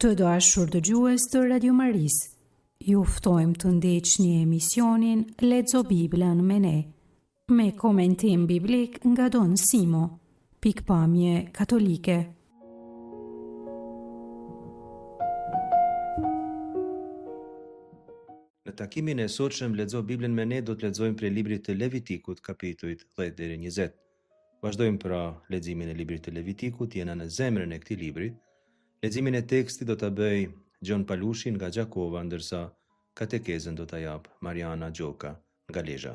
Të dashur dëgjues të Radio Maris, ju ftojmë të ndjeqni emisionin Lexo Biblën me ne, me komentim biblik nga Don Simo, pikpamje katolike. Në takimin e sotshëm Lexo Biblën me ne do të lexojmë prej librit të Levitikut, kapitujt 10 deri 20. Vazhdojmë pra leximin e librit të Levitikut, jena në zemrën e këtij libri. Leximin e tekstit do ta bëj Gjon Palushi nga Gjakova, ndërsa katekezën do ta jap Mariana Gjoka nga Lezhë.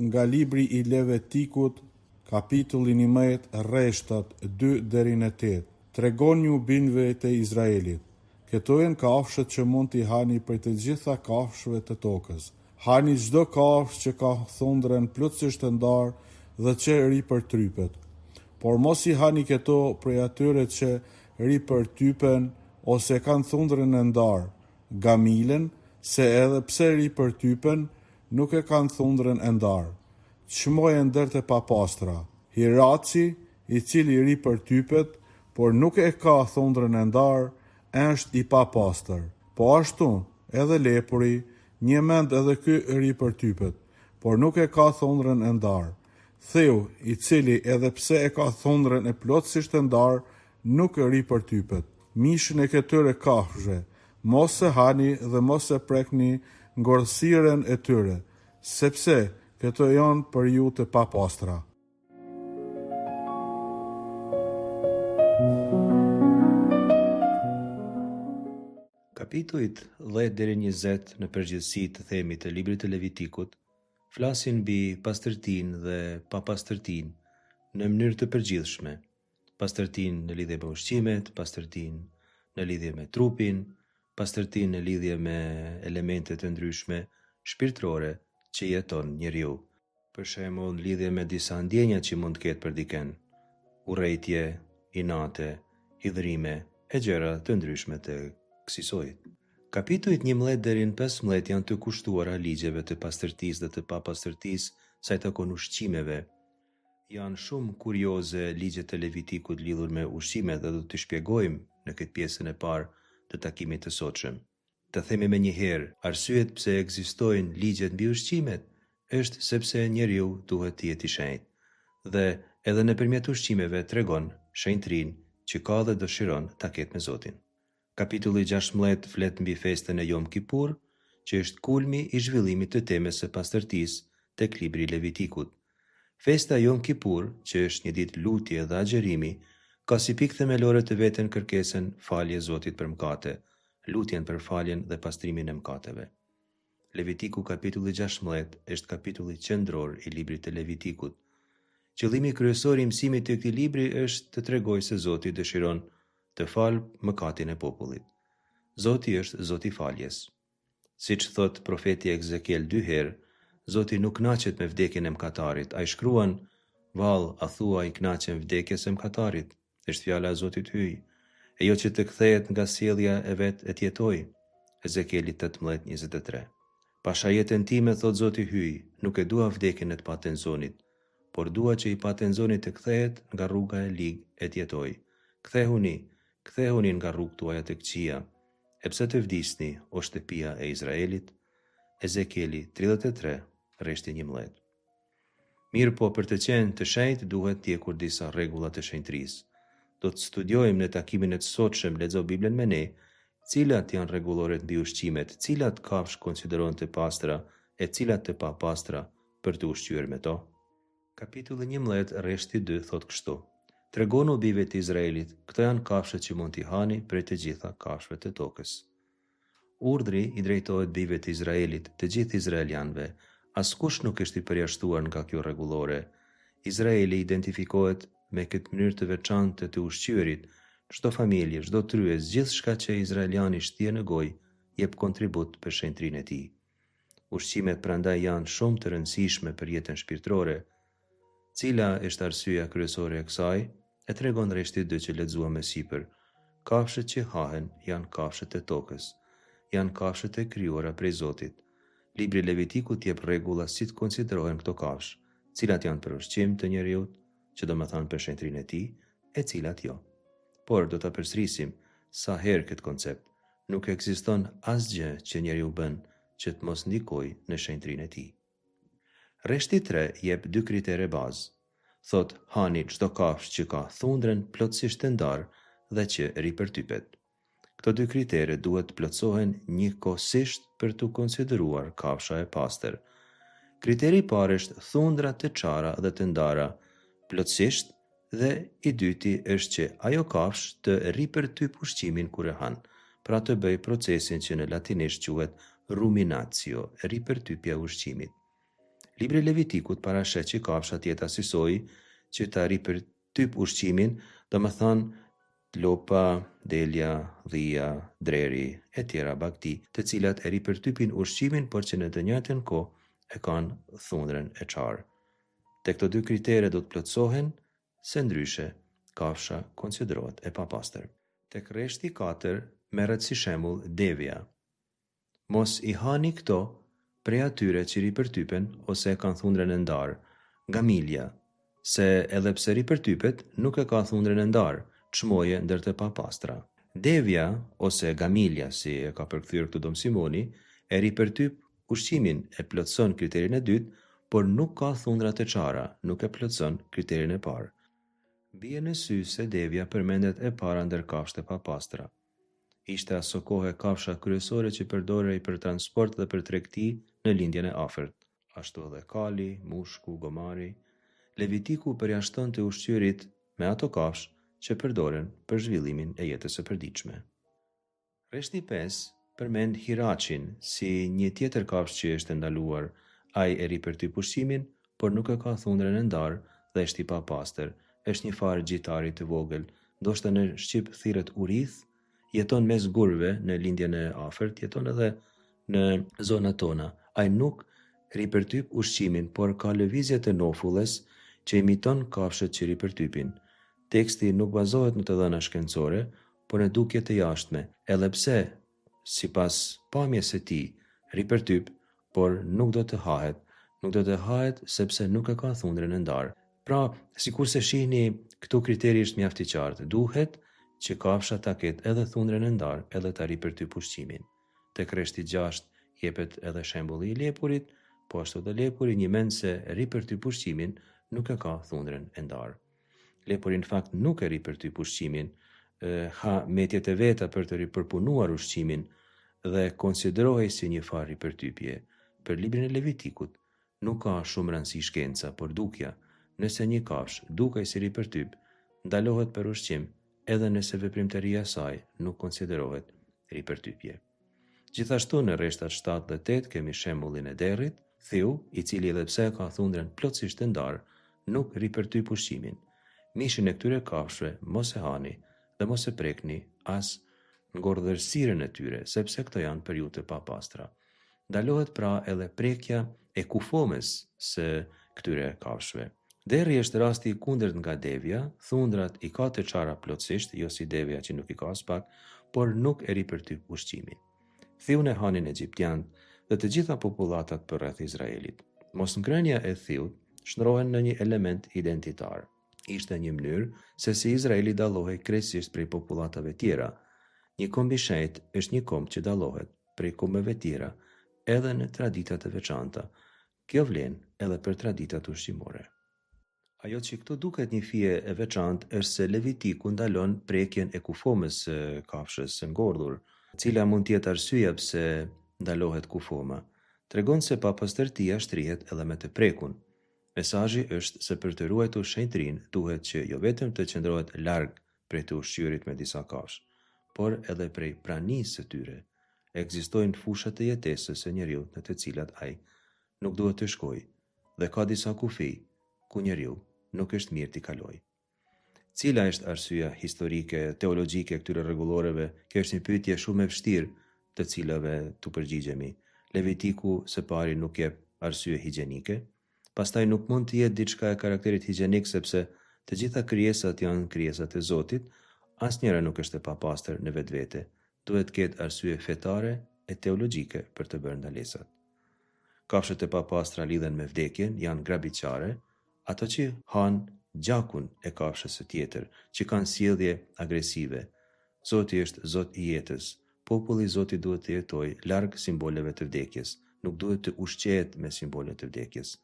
Nga libri i Levitikut, kapitulli 11, rreshtat 2 deri në 8. Tregon ju binjve të Izraelit. Këto janë kafshët që mund t'i hani për të gjitha kafshëve të tokës. Hani çdo kafshë që ka thundrën plotësisht të ndarë dhe që ri për trypet. Por mos i hani këto prej atyre që ri për typen ose kanë thundrën e ndarë, gamilen, se edhe pse ri për typen, nuk e kanë thundrën e ndarë. Çmojë ndër të papastra, hiraci, i cili ri për typet, por nuk e ka thundrën e ndarë, është i papastër. Po ashtu, edhe lepuri, një mend edhe ky ri për typet, por nuk e ka thundrën e ndarë. Theu, i cili edhe pse e ka thundrën e plotësisht e ndarë, nuk ri për typet. Mishën e këtyre kafshëve, mos e hani dhe mos e prekni ngordhësiren e tyre, sepse këto janë për ju të papastra. Kapitujt 10 deri 20 në përgjithësi të themi të librit të Levitikut flasin mbi pastërtinë dhe papastërtinë në mënyrë të përgjithshme. Pastërtinë në lidhje me ushqimet, pastërtinë në lidhje me trupin, pastërtinë në lidhje me elemente të ndryshme shpirtërore që jeton njeriu. Për shembull, në lidhje me disa ndjenja që mund të ketë për dikën, urrejtje, inate, hidhrime e gjëra të ndryshme të kësisojit. Kapitujt 11 deri në 15 janë të kushtuara ligjeve të pastërtisë dhe të papastërtisë sa i takon ushqimeve. Janë shumë kurioze ligjet e Levitikut lidhur me ushqimet dhe do të shpjegojmë në këtë pjesën e parë të takimit të sotshëm. Të themi me njëherë, arsyet pse ekzistojnë ligjet mbi ushqimet është sepse njeriu duhet të jetë i shenjtë dhe edhe nëpërmjet ushqimeve tregon shenjtërinë që ka dhe dëshiron ta ketë me Zotin. Kapitulli 16 flet mbi festën e Jom Kipur, që është kulmi i zhvillimit të temës së pastërtisë tek libri i Levitikut. Festa Jom Kipur, që është një ditë lutje dhe agjerimi, ka si pikë themelore të veten kërkesën falje Zotit për mëkate, lutjen për faljen dhe pastrimin e mëkateve. Levitiku kapitulli 16 është kapitulli qendror i librit të Levitikut. Qëllimi kryesor i mësimit të këtij libri është të tregojë se Zoti dëshiron të falë mëkatin e popullit. Zoti është Zoti faljes. Siç thot profeti Ezekiel 2 herë, Zoti nuk kënaqet me vdekjen e mëkatarit. Ai shkruan: "Vallë, a thua i kënaqem vdekjes së mëkatarit?" Është fjala e Zotit hyj, e jo që të kthehet nga sjellja e vet e të jetojë. Ezekieli 18:23. Pasha jetën time, thot Zoti hyj, nuk e dua vdekjen e të patenzonit, por dua që i patenzonit të kthehet nga rruga e ligë e të jetojë. Kthehuni nga rrugët tuaja të këqija, e pse të vdisni, o shtëpia e Izraelit? Ezekieli 33, rreshti 11. Mirë po, për të qenë të shenjtë duhet t'jekur disa rregulla të shenjtërisë. Do të studiojmë në takimin e sotshëm Lexo Biblën me ne, cilat janë rregulloret mbi ushqimet, cilat kafshë konsiderohen të pastra e cilat të papastra për të ushqyer me to. Kapitulli 11, rreshti 2 thot kështu: Tregonu bijve të Izraelit, këto janë kafshët që mund t'i hani prej të gjitha kafshëve të tokës. Urdhri i drejtohet bijve të Izraelit, të gjithë izraelianëve, askush nuk është i përjashtuar nga kjo rregullore. Izraeli identifikohet me këtë mënyrë të veçantë të ushqyerit. Çdo familje, çdo tryez, gjithçka që izraeliani shtje në gojë, jep kontribut për shenjtrinë e tij. Ushqimet prandaj janë shumë të rëndësishme për jetën shpirtërore. Cila është arsyeja kryesore e kësaj? E tregon rreshti 2 që lexuam më sipër. Kafshët që hahen janë kafshët e tokës, janë kafshët e krijuara prej Zotit. Libri Levitikut jep rregulla si të konsiderohen këto kafshë, cilat janë për ushqim të njeriut, që do më thanë për shenjtrinë e tij, e cilat jo. Por do ta përsërisim sa herë këtë koncept. Nuk ekziston asgjë që njeriu bën që të mos ndikojë në shenjtrinë e tij. Rreshti 3 jep 2 kritere bazë. Thot, hani çdo kafshë që ka thundrën plotësisht të ndarë dhe që ripërtypet. Këto 2 kritere duhet të plotësohen njëkohësisht për të konsideruar kafsha e pastër. Kriteri i parë është thundra të çara dhe të ndara plotësisht, dhe i dyti është që ajo kafshë të ripërtyp ushqimin kur e han, pra të bëj procesin që në latinisht quhet ruminatio, ripërtypja e ushqimit. Libri i Levitikut parasheh që kafsha të jetë asisoj që ta ripërtyp ushqimin, domethënë lopa, delja, dhia, dreri e tjera bakti, të cilat e ripërtypin ushqimin, por që në të njëjtën kohë e kanë thundrën e çarë. Te këto 2 kritere do të plotësohen, se ndryshe kafsha konsiderohet e papastër. Tek rreshti 4 merret si shembull devja. Mos i hani këto prej atyre që ripërtypen ose e kanë thundrën e ndarë, gamilja, se edhe pse ripërtypet nuk e ka thundrën e ndarë, çmoje ndër të papastra. Devja ose gamilja, si e ka përkthyer këtu Dom Simoni, e ripërtyp ushqimin, e plotëson kriterin e dytë, por nuk ka thundra të çara, nuk e plotëson kriterin e parë. Bie në sy se devja përmendet e para ndër kafshët e papastra. Ishte aso kohë kafsha kryesore që përdorej për transport dhe për tregti në lindjen e afërt, ashtu edhe kali, mushku, gomari. Levitiku përjashton të ushqyerit me ato kafshë që përdoren për zhvillimin e jetës së përditshme. Rreshti 5 përmend hiraqin si një tjetër kafshë që është ndaluar. Ai e ripërtyp ushqimin, por nuk e ka thundrën e ndarë dhe është i papastër. Është një farë gjitari të vogël, ndoshta në shqip thirret urith, jeton mes gurve në lindjen e afërt, jeton edhe në zonat tona. Ai nuk ripërtyp ushqimin, por ka lëvizje të nofulles që imiton kafshët që ripërtypin. Teksti nuk bazohet në të dhëna shkencore, por në dukje të jashtme, edhe pse sipas pamjes së tij ripërtyp, por nuk do të hahet sepse nuk e ka thundrën e ndarë. Pra, sikur se shihni, këtu kriteri është mjaft i qartë. Duhet që kafsha ta ketë edhe thundrën e ndarë, edhe ta ripërtyp ushqimin. Tek rreshti 6 jepet edhe shembulli i lepurit, po ashtu edhe lepuri një mend se ripërtyp ushqimin nuk e ka thundrën e ndarë. Lepuri në fakt nuk e ripërtyp ushqimin, ha metjet e veta për të ripërpunuar ushqimin dhe konsiderohej si një farë ripërtypje. Për librin e Levitikut nuk ka shumë rëndësi shkenca, por dukja. Nëse një kafshë dukej si ripërtyp, ndalohet për ushqim, edhe nëse veprimtaria e saj nuk konsiderohet ripërtypje. Gjithashtu në rreshtat 7 dhe 8 kemi shembullin e derrit, thiu, i cili edhe pse ka thundrën plotësisht të ndarë, nuk ripërtyp ushqimin. Mishin e këtyre kafshëve mos e hani dhe mos e prekni as ngordhërsiren e tyre, sepse këto janë periudhë të papastra. Ndalohet pra edhe prekja e kufomes së këtyre kafshëve. Derri është rasti i kundërt nga devja, thundrat i ka të çara plotësisht, jo si devja që nuk i ka as pak, por nuk e ripërtyp ushqimin. Thiun e hanin egjiptianët dhe të gjitha popullatat përreth Izraelit. Mosngrënia e thiut shndrohen në një element identitar. Ishte një mënyrë se si Izraeli dallohej krejtësisht prej popullatave tjera. Një komb i shenjtë është një komb që dallohet prej kombeve tjera edhe në traditat e veçanta. Kjo vlen edhe për traditat ushqimore. Ajo që këtu duket një fije e veçantë është se Levitiku ndalon prekjen e kufomës së kafshës së ngordhur, cila mund të jetë arsyeja pse ndalohet kufoma. Tregon se papastërtia shtrihet edhe me të prekun. Mesazhi është se për të ruajtur shenjtrinë duhet që jo vetëm të qëndrohet larg prej të ushqyerit me disa kafshë, por edhe prej pranisë së tyre. Ekzistojnë fusha të jetesës së njeriut në të cilat ai nuk duhet të shkojë, dhe ka disa kufi ku njeriu nuk është mirë t'i kalojë. Cila është arsyeja historike, teologjike këtyre rregulloreve? Kjo është një pyetje shumë e vështirë, të cilave tu përgjigjemi. Levitiku së pari nuk jep arsye higjienike, pastaj nuk mund të jetë diçka e karakterit higjenik sepse të gjitha krijesat janë krijesat e Zotit, asnjëra nuk është e papastër në vetvete. Duhet të ketë arsye fetare e teologjike për të bërë ndalesat. Kafshët e papastra lidhen me vdekjen, janë grabitqare, Ato që han gjakun e kafshës së tjetër, që kanë sjellje agresive. Zoti është Zot i jetës. Populli i Zotit duhet të jetojë larg simboleve të vdekjes, nuk duhet të ushqehet me simbolet të vdekjes.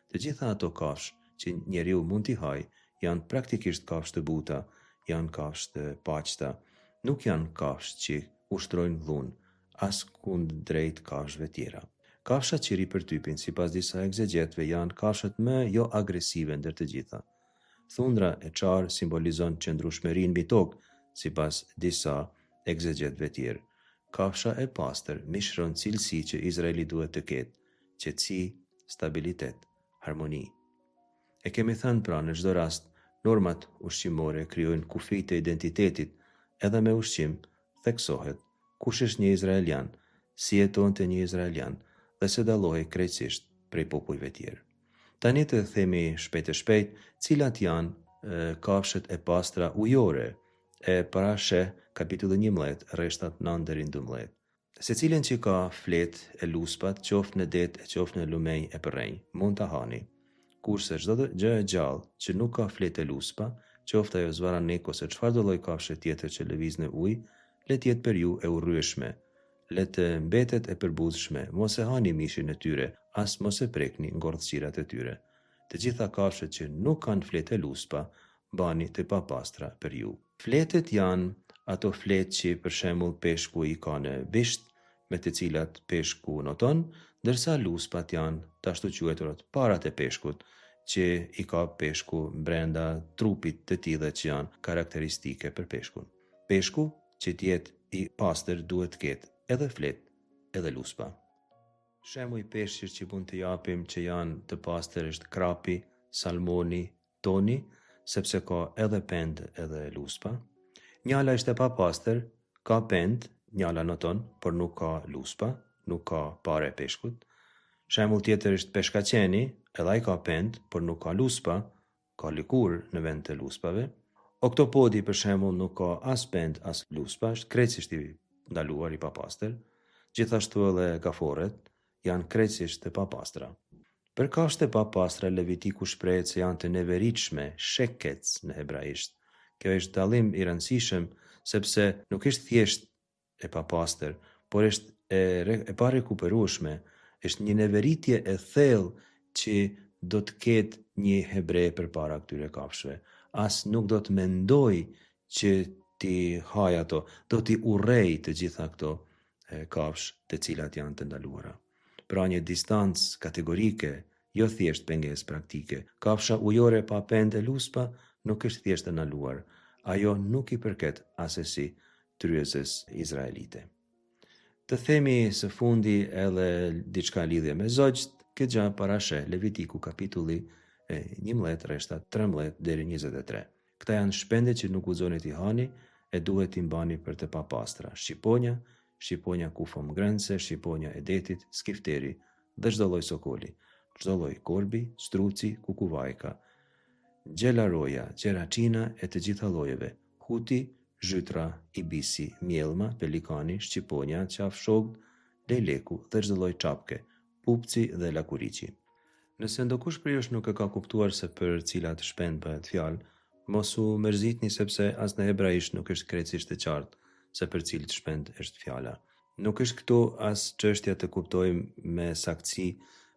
Të gjitha ato kafshë që njeriu mund t'i hajë janë praktikisht kafshë të buta, janë kafshë të paqta, nuk janë kafshë që ushtrojnë dhunë, as kundrejt kafshëve tjera. Kafshat që ripërtypin, sipas disa egzegjetëve, janë kafshat më jo agresive ndër të gjitha. Thundra e çarë simbolizon qëndrueshmërinë mbi tokë, sipas disa egzegjetëve tjerë. Kafsha e pastër mishron cilësi që Izraeli duhet të ketë, qetësi, stabilitet, harmoni. E kemi thënë pra në çdo rast, normat ushqimore krijojnë kufi të identitetit, edhe me ushqim theksohet kush është një izraelian, si jetonte një izraelian dhe se dallohej krejtësisht prej popujve tjerë. Tani të themi shpejt e shpejt cilat janë kafshët e pastra ujore e parasheh kapitulli 11 rreshtat 9 deri në 12. Secilin që ka flet e luspat, qoftë në det e qoftë në lumej e përrenj, mund ta hani. Kurse çdo gjë e gjallë që nuk ka flet e luspa, qoftë ajo zvaranek ose çfarëdo lloj kafshë tjetër që lëviz në ujë, le të jetë për ju e urryeshme, le të mbetet e përbuzshme, mos e hani mishin e tyre, as mos e prekni ngordhësirat e tyre. Të gjitha kafshët që nuk kanë flet e luspa, bani të papastra për ju. Fletet janë ato fletë që për shembull peshku i ka në bisht, me të cilat peshku noton, ndërsa luspat janë të ashtu quajturat parat e peshkut, që i ka peshku brenda trupit të tij dhe që janë karakteristike për peshkun. Peshku që t'jetë i pastër duhet të ketë edhe flet, edhe luspa. Shembull i peshqit që mund të japim që janë të pastër është krapi, salmoni, toni, sepse ka edhe pend edhe luspa. Njala është e papastër, ka pend, njala noton, por nuk ka luspa, nuk ka pare peshkut. Shembull tjetër është peshkaqeni, edhe ai ka pend, por nuk ka luspa, ka likur në vend të luspave. Oktopodi për shembull nuk ka as pend as luspa, është krejtësisht i ndaluar i papastër. Gjithashtu edhe gaforret janë krejtësisht të papastra. Për kafshët e papastra Levitiku shprehet se janë të neveritshme, shekec në hebraisht. Kjo është dallim i rëndësishëm sepse nuk është thjesht e papastër, por është e parekuperueshme, është një neveritje e thellë që do të ketë një hebre përpara këtyre kafshëve. As nuk do të mendoj që ti haj ato, do t'i urrej të gjitha këto kafshë të cilat janë të ndaluara. Pra një distancë kategorike, jo thjesht pengesë praktike. Kafsha ujore pa pend e luspa nuk është thjesht e ndaluar. Ajo nuk i përket asesi tryezës izraelite. Të themi së fundi edhe diçka lidhje me zogjt, këtë gjë parasheh Levitiku kapitulli 11 rreshtat 13 deri 23. Këta janë shpende që nuk guxoni t'i hani e duhet t'i mbani për të papastra. Shqiponja kufom ngrënëse, shqiponja e detit, skifteri dhe çdo lloj sokoli, çdo lloj korbi, struci, kukuvajka, gjelaroja, gjeraçina e të gjitha llojeve, huti, zhytra, ibisi, mjellma, pelikani, shqiponja, qafshogë, lejleku dhe çdo lloj çapke, pupci dhe lakuriçi. Nëse ndokush prej jush nuk e ka kuptuar se për cilat shpend bëhet fjalë, mos u mërzitni sepse as në hebraisht nuk është krejtësisht e qartë se për cilët shpend është fjala. Nuk është këtu as çështja të kuptojmë me saktësi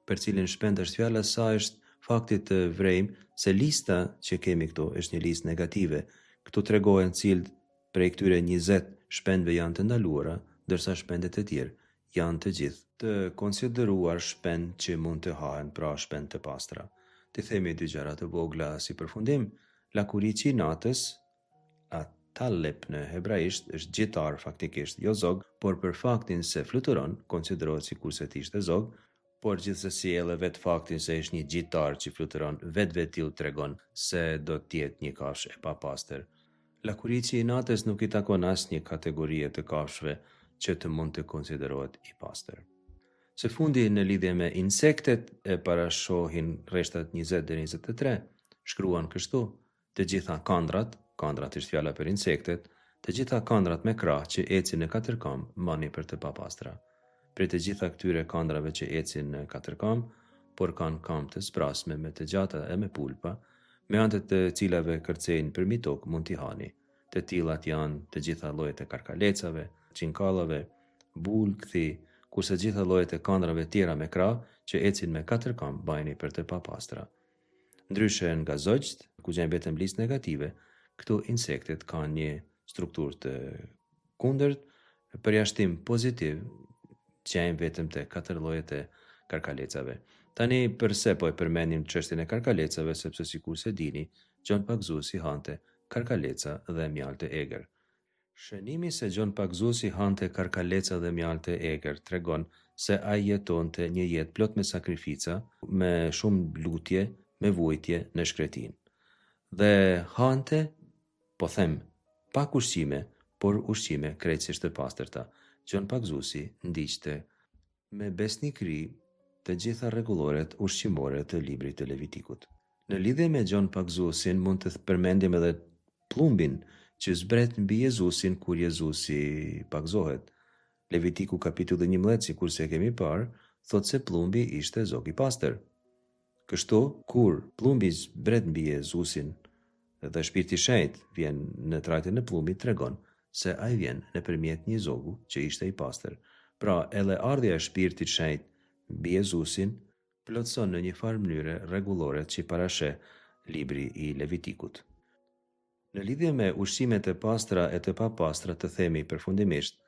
për cilin shpend është fjala, sa është fakti të vrejmë se lista që kemi këtu është një listë negative. Këtu tregohen cilët prej këtyre 20 shpendve janë të ndaluara, ndërsa shpendet e tjerë janë të gjithë të konsideruar shpend që mund të hahen, pra shpend të pastra. Të themi dy gjëra të vogla si përfundim, lakuriçi natës, atallep në hebraisht është gjitar faktikisht, jo zog, por për faktin se fluturon, konsiderohet sikurse të ishte zog, por gjithsesi edhe vetë faktin se është një gjitar që fluturon vetvetill tregon se do të jetë një kafshë e papastër. Lakuriçi i natës nuk i takon asnjë kategorie të kafshëve që të mund të konsiderohet i pastër. Së fundi në lidhje me insektet e parashohin rreshtat 20 deri 23, shkruan kështu: të gjitha kandrat është fjala për insektet, të gjitha kandrat me krah që ecin në katërkam mbani për të papastra. Për të gjitha këtyre kandrave që ecin në katërkam, por kanë kam të sprasme me të gjata e me pulpa, me anë të cilave kërcejnë përmi tokë mund t'i hani. Të tillat janë të gjitha llojet e karkalecave, qinkallave, bul, kthi, kurse gjitha llojet e kandrave tjera me krah që ecin me 4 kam bajni për të papastra. Ndryshe nga zogjt, ku gjejnë vetëm listë negative, këto insektet kanë një strukturë të kundërt, përjashtim pozitiv gjejnë vetëm të 4 llojet e karkalecave. Tani përse po e përmendim çështjen e karkalecave, sepse sikur se dini, Gjon Pagzusi hante karkaleca dhe mjaltë e egër. Shënimi se Gjon Pagzusi hante karkaleca dhe mjaltë e egër tregon se ai jetonte një jetë plot me sakrifica, me shumë lutje, me vujtje në shkretin. Dhe hante, po them, pak ushqime, por ushqime krejtësisht të pastërta. Gjon Pagzusi ndiqte me besnikëri të gjitha rregulloret ushqimore të librit të Levitikut. Në lidhje me Gjon Pagzusin mund të përmendim edhe plumbin që zbret mbi Jezusin kur Jezusi pagzohet. Levitiku kapitulli 11, sikur se kemi parë, thot se plumbi ishte zog i pastër. Kështu, kur plumbi zbret mbi Jezusin dhe Shpirti i Shenjtë vjen në trajtën e plumbit, tregon se ai vjen nëpërmjet një zogu që ishte i pastër. Pra, edhe ardhja e Shpirtit të Shenjtë mbi Jezusin plotson në një farë mënyre rregulloret që parasheh libri i Levitikut. Në lidhje me ushqimet e pastra e të papastra të themi përfundimisht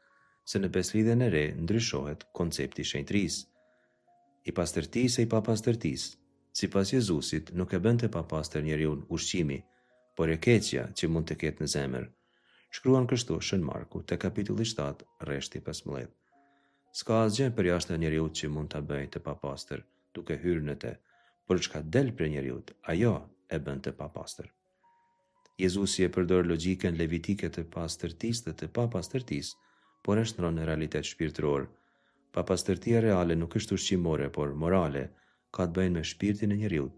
se në beslidhjen e re ndryshohet koncepti i shenjtërisë, i pastërtisë e i papastërtisë. Sipas Jezusit nuk e bën të papastër njeriu ushqimi, por e keqja që mund të ketë në zemër. Shkruan kështu Shën Marku te kapitulli 7, rreshti 15. S'ka asgjë përjashtë njeriut që mund ta bëjë të papastër, duke hyrë në te, por çka del prej njeriut, ajo e bën të papastër. Jezusi e përdor logjikën levitike të pastërtisë dhe të papastërtisë, por e shtron në realitet shpirtëror. Papastërtia reale nuk është ushqimore, por morale, ka të bëjë me shpirtin e njeriut,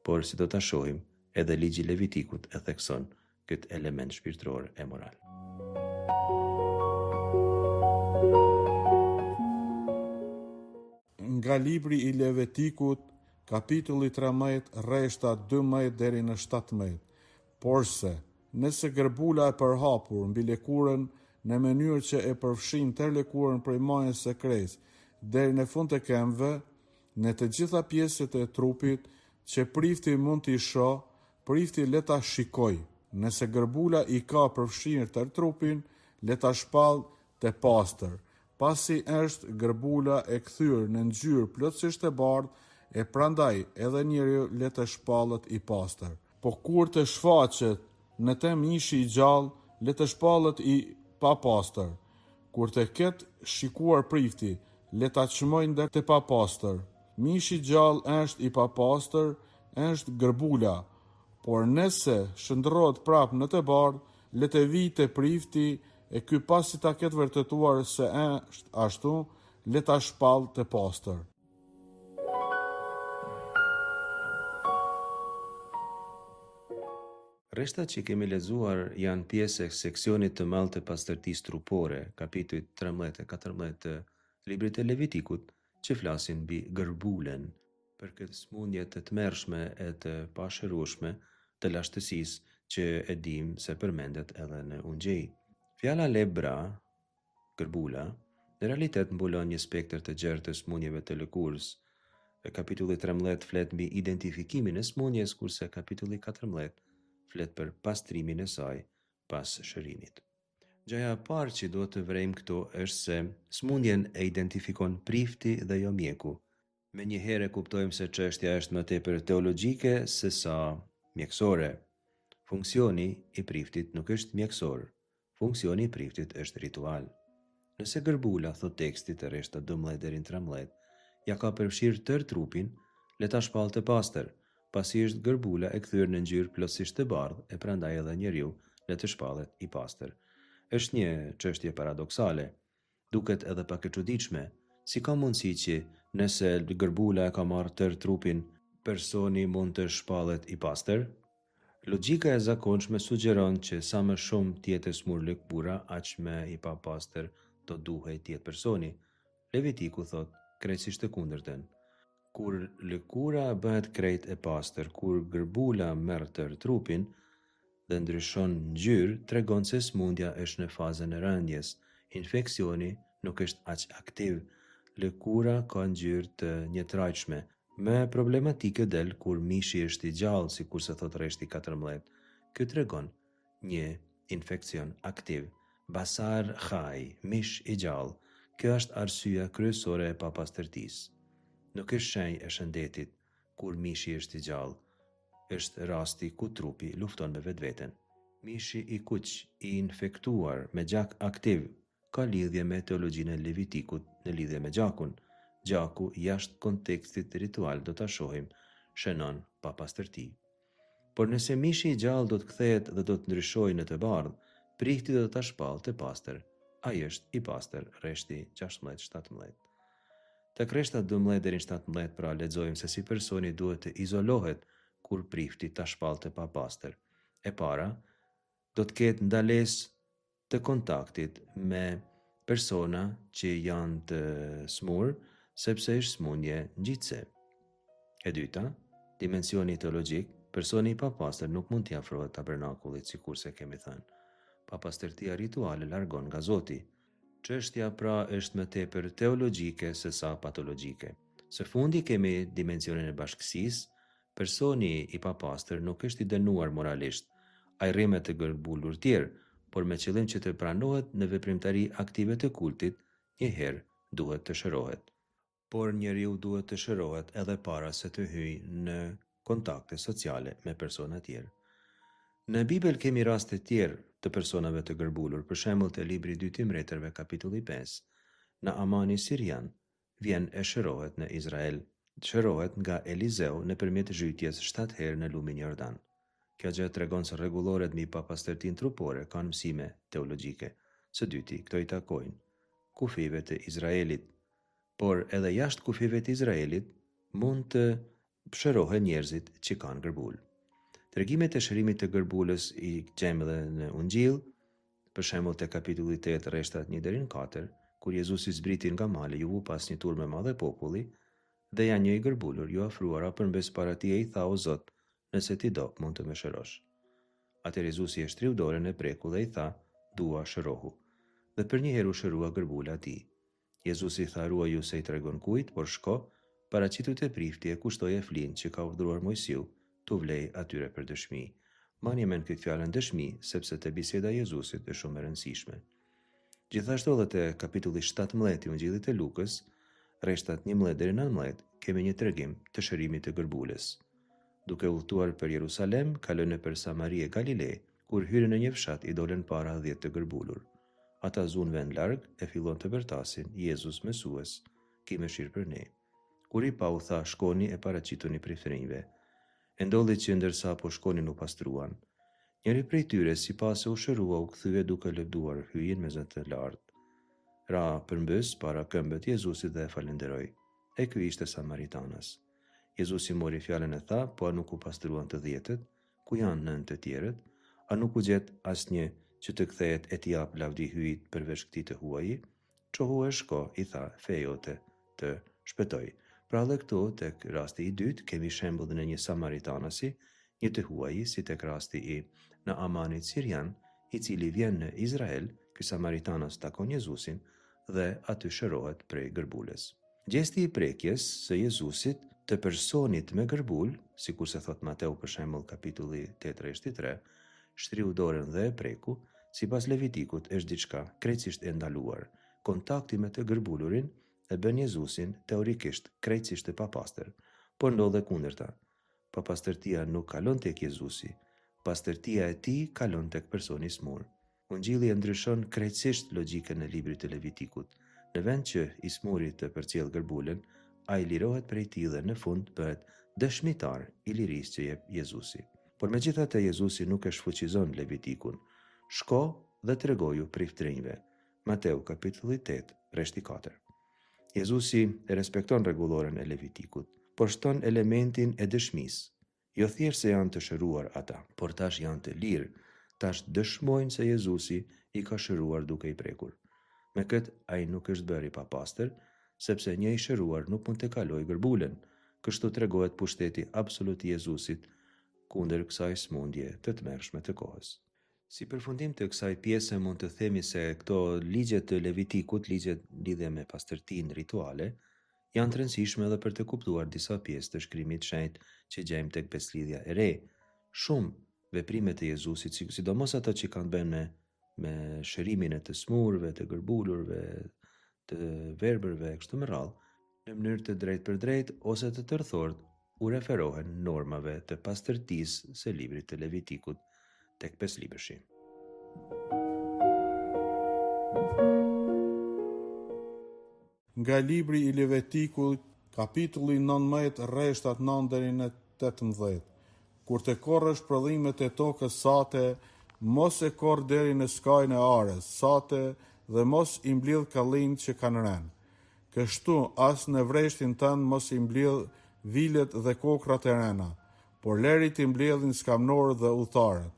por si do ta shohim, edhe ligji i Levitikut e thekson këtë element shpirtëror e moral. Nga libri i Levitikut, kapitulli 13, rreshta 12 deri në 17. Porse, nëse gërbula e përhapur mbi lëkurën në mënyrë që e përfshin tërë lëkurën prej majës së kresë deri në fund të këmbëve, në të gjitha pjesët e trupit që prifti mund t'i shoh, prifti le ta shikoj. Nëse gërbula i ka përfshirë tërë trupin, le ta shpall të pastër. Pasi është gërbula e kthyer në ngjyrë plotësisht e bardhë, e prandaj edhe njeriu le të shpallet i pastër. Po kur të shfaqet në të mishi i gjallë, le të shpallet i papastër. Kur të ketë shikuar prifti, le ta çmojë ndër të papastër. Mishi i gjallë është i papastër, është gërbula. Por nëse shndrohet prapë në të bardhë, le të vijë te prifti, e ky pasi ta ketë vërtetuar se është ashtu, le ta shpall të pastër. Rreshtat që kemi lexuar janë pjesë e seksionit të madh të pastërtisë trupore, kapitujt 13 e 14 të librit të Levitikut, që flasin mbi gërbulen, për këtë smundje të tmerrshme e të pashërueshme të lashtësisë që e dim se përmendet edhe në Ungjil. Fjala lebra, gërbula, në realitet mbulon një spektër të gjerë të smundjeve të lëkurës. Kapitulli 13 flet mbi identifikimin e smundjes, kurse kapitulli 14 flet për pastrimin e saj pas shërimit. Gjëja e parë që do të vrejmë këto është se smundjen e identifikon prifti dhe jo mjeku. Menjëherë kuptojmë se çështja është më tepër teologjike se sa mjekësore. Funksioni i priftit nuk është mjekësor. Funksioni i priftit është ritual. Nëse gërbula, thot teksti të rreshta 12 deri në 13, ja ka përfshirë tërë trupin, le ta shpall të pastër, pasi është gërbula e kthyer në ngjyrë plotësisht të bardhë, e prandaj edhe njeriu le të shpallet i pastër. Është një çështje paradoksale, duket edhe pak e çuditshme, si ka mundësi që nëse gërbula e ka marrë tërë trupin, personi mund të shpallet i pastër? Logjika e zakonshme sugjeron që sa më shumë tjetë e smur lëkura, aq më i papastër do duhej tjetë personi. Levitiku thot krejtësisht të kundërtën. Kur lëkura bëhet krejt e pastër, kur gërbula merr tër trupin dhe ndryshon ngjyrë, tregon se smundja është në fazën e rëndjes. Infeksioni nuk është aq aktiv. Lëkura ka ngjyrë të njëtrajtshme. Më problematike del kur mishi është i gjallë, sikur se thot rreshti 14. Ky tregon një infekcion aktiv. Basar khaj, mish i gjallë. Kjo është arsyeja kryesore e papastërtisë. Nuk është shenjë e shëndetit kur mishi është i gjallë. Është rasti ku trupi lufton me vetveten. Mishi i kuq, i infektuar me gjak aktiv, ka lidhje me teologjinë e Levitikut në lidhje me gjakun. Gjaku jashtë kontekstit ritual do ta shohim shënon papastërti. Por nëse mishi i gjallë do të kthehet dhe do të ndryshojë në të bardhë, prihti do ta shpallë të pastër. Ai është i pastër, rreshti 16-17. Të kreshta 12 deri në 17 pra lexojmë se si personi duhet të izolohet kur prifti ta shpallte pa pastër. E para, do të ketë ndalesë të kontaktit me persona që janë të smur, sepse është smundje ngjitse. E dyta, dimensioni teologjik, personi i papastër nuk mund t'i afrohet tabernakullit, sikurse kemi thënë. Papastërtia rituale largon nga Zoti. Çështja pra është më tepër teologjike se sa patologjike. Së fundi kemi dimensionin e bashkësisë. Personi i papastër nuk është i dënuar moralisht. Ai rrimet të gërbulur tjerë, por me qëllim që të pranohet në veprimtari aktive të kultit, njëherë duhet të shërohet. Por njeriu duhet të shërohet edhe para se të hyjë në kontakte sociale me persona tjerë. Në Bibël kemi raste tjerë të personave të gërbulur, për shembull te libri 2 Timretërve kapitulli 5. Naamani Sirian vjen e shërohet në Izrael. Shërohet nga Elizeu nëpërmjet zhytjes 7 herë në lumin Jordan. Kjo gjë tregon se rregulloret mbi papastërtinë trupore kanë mësime teologjike. Së dyti, këto i takojnë kufive të Izraelit, por edhe jashtë kufive të Izraelit mund të shërohen njerëzit që kanë gërbul. Tregimet e shërimit të gërbulës i gjejmë edhe në Ungjil, për shembull te kapitulli 8 rreshtat 1 deri në 4, kur Jezusi zbriti nga mali, ju vu pas një turme madhe populli, dhe janë një i gërbulur, ju afruara përmbes para tij e i tha: O Zot, nëse ti do, mund të më shërosh. Atëherë Jezusi e shtriu dorën e preku dhe i tha: Dua, shërohu. Dhe për një herë u shërua gërbula atij. Jezusi tha: Ruaju se i tregon kujt, por shko, paraqitu te prifti e kushtoj e flin që ka urdhëruar Mojsiu, tu vlej atyre për dëshmi. Mani men këtë fjalën dëshmi, sepse te biseda e Jezusit është shumë e rëndësishme. Gjithashtu edhe te kapitulli 17 i Ungjillit të Lukës, rreshtat 11 deri në 19, kemi një tregim të shërimit të gërbulës. Duke udhëtuar për Jerusalem, kalën nëpër Samari e Galile, kur hyrën në një fshat i dolën para 10 të gërbulur. Ata zunë vend larg e fillon të bërtasin: Jezus Mesues, ki mëshirë për ne. Kur i pa u tha: Shkoni e paraqituni prifrinjve. E ndodhi që ndërsa po shkonin u pastruan. Njëri prej tyre, sipas se u shërua, u kthye duke lëvduar hyjin me zë të lartë. Ra përmbys para këmbët Jezusit dhe e falenderoi. E ky ishte Samaritanës. Jezusi mori fjalën e tha: Po a nuk u pastruan të 10-tët? Ku janë 9 të tjerët? A nuk u gjet asnjë që të kthehet e t'i jap lavdi hyjit përveç këtij të huaji? Çohu e shko, i tha, fe jote të shpëtoi. Pra dhe këtu, tek rasti i dytë, kemi shembull në një Samaritanasi, një të huaji, si tek rasti i Naamanit Sirian, i cili vjen në Izrael, ky Samaritanas takon Jezusin dhe aty shërohet prej gërbulës. Gjesti i prekjes së Jezusit të personit me gërbul, sikur se thot Mateu për shembull kapitulli 8 rreshti 3, shtriu dorën dhe e preku, sipas Levitikut është diçka krejtësisht e ndaluar. Kontakti me të gërbulurin e bën Jezusin teorikisht krejtësisht të papastër, por ndodhe kundërta. Papastërtia nuk kalon tek Jezusi, pastërtia e tij kalon tek personi i smur. Ungjilli e ndryshon krejtësisht logjikën e librit të Levitikut. Në vend që i smuri të përcjell gërbulën, ai lirohet prej tij dhe në fund bëhet dëshmitar i lirisë që jep Jezusi. Por megjithatë Jezusi nuk e shfuqizon Levitikun. Shko dhe tregoju priftrinjve. Mateu kapitulli 8 rreshti 4. Jezusi e respekton rregulloren e Levitikut, por shton elementin e dëshmisë. Jo thjesht se janë të shëruar ata, por tash janë të lirë, tash dëshmojnë se Jezusi i ka shëruar duke i prekur. Me këtë ai nuk është bërë i papastër, sepse një i shëruar nuk mund të kalojë gërbulën. Kështu tregohet pushteti absolut i Jezusit kundër kësaj smundje të tmerrshme të kohës. Si përfundim të kësaj pjese mund të themi se këto ligjet të Levitikut, ligjet lidhje me pastërtinë rituale, janë të rëndësishme edhe për të kuptuar disa pjesë të shkrimit shenjtë që gjejmë tek Beslidhja e Re. Shumë veprimet e Jezusit, sidomos ato që kanë bën me shërimin e të smurëve, të gërbulurve, të verbërve, kështu me radhë, në mënyrë të drejtë për drejtë ose të tërthort, u referohen normave të pastërtisë së librit të Levitikut tek Peslibërshi. Nga libri i Levitikut, kapitulli 19, rreshtat 9 deri në 18. Kur të korrësh prodhimet e tokës sate, mos e korr deri në skajin e ares sate dhe mos i mblidh kallin që kanë rënë. Kështu as në vreshtin tënd mos i mblidh vilet dhe kokrat e rëna, por leri t'i mbledhin skamnorët dhe udhëtarët.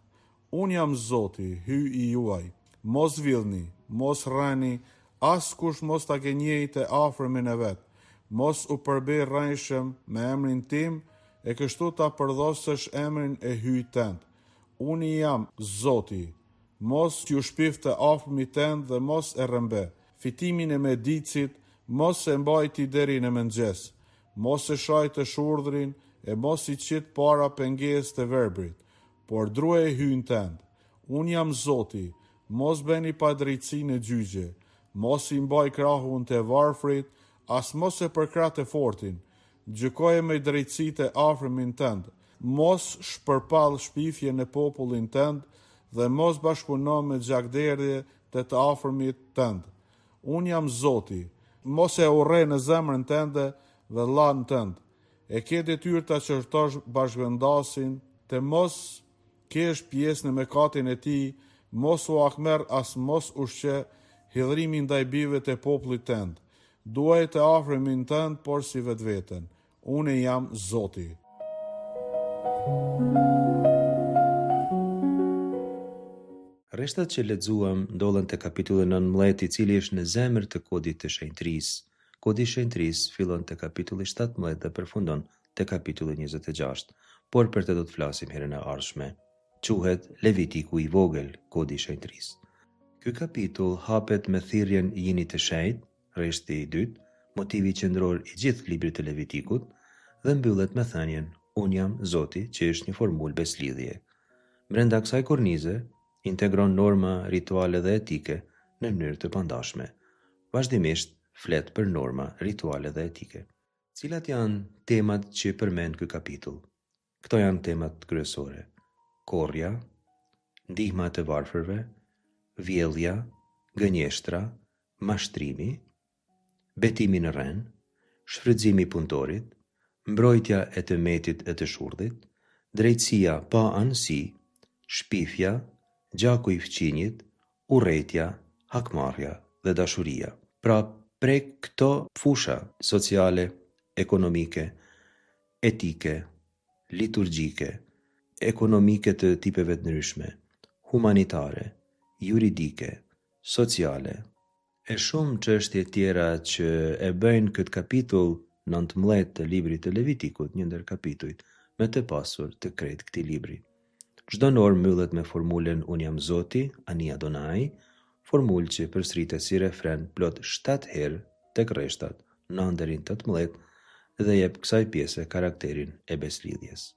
Unë jam Zoti, hy i juaj. Mos villni, mos rrani, askush mos ta gënjej të afërmin e vet. Mos u përbej rrajshëm me emrin tim e kështu ta përdhosësh emrin e hyjt tënd. Unë jam Zoti. Mos t'ju shpif të afërmit tënd dhe mos e rrëmbe. Fitimin e medicit mos e mbajti deri në mëngjes. Mos e shaj të shurdhrin e mos i qit para pengesë të verbrit, por druaj hyjn tënd. Unë jam Zoti, mos bëni padrejtësi në gjyqje, mos i mbaj krahun të varfrit, as mos e përkra të fortin, gjykoje me drejtësi të afërmin tënd, mos shpërpall shpifje në popullin tënd dhe mos bashkëpuno me gjakderdhje të afërmit tënd. Unë jam Zoti, mos e urre në zemrën tënde dhe vllain tënd. E ke detyrë ta qortosh bashkëvendasin, të mos kesh pjesë në mëkatin e tij, mos u akmerr as mos ushqe hidhrimin ndaj bijve të popullit tënd. Duaj të afërmin tënd, por si vetveten. Unë jam Zoti. Rreshtat që lexuam ndodhen te kapitulli 19, i cili është në zemër të kodit të shenjtërisë. Kodi i shenjtërisë fillon te kapitulli 17 dhe përfundon te kapitulli 26, por për të do të flasim herën e ardhshme. Quhet Levitiku i vogël, kodi i shenjtërisë. Ky kapitull hapet me thirrjen e jeni të shenjtë, rreshti i dytë, motivi qendror i gjithë librit të Levitikut, dhe mbyllet me thënien Unë jam Zoti, që është një formulë beslidhje. Brenda kësaj kornize integron norma rituale dhe etike në mënyrë të pandashme. Vazhdimisht flet për norma rituale dhe etike. Cilat janë temat që përmend ky kapitull? Këto janë temat kryesore: korrja, ndihma të varfërve, vjellja, gënjeshtra, mashtrimi, betimi në rren, shfrytëzimi i punëtorit, mbrojtja e të metit e të shurdhit, drejtësia pa anësi, shpifja, gjaku i fqinjit, urrëtia, hakmarrja dhe dashuria. Pra, prek këto fusha sociale, ekonomike, etike, liturgjike, ekonomike të tipeve të ndryshme, humanitare, juridike, sociale, e shumë çështje tjera që e bëjnë këtë kapitull 19 të librit të Levitikut një ndër kapitujt më të pasur të krejt këtij libri. Çdo normë mbyllet me formulën Unë jam Zoti, Ani Adonai, formulë që përsëritet si refren plot 7 herë tek rreshtat 9 deri në 18 dhe jep kësaj pjese karakterin e beslidhjes.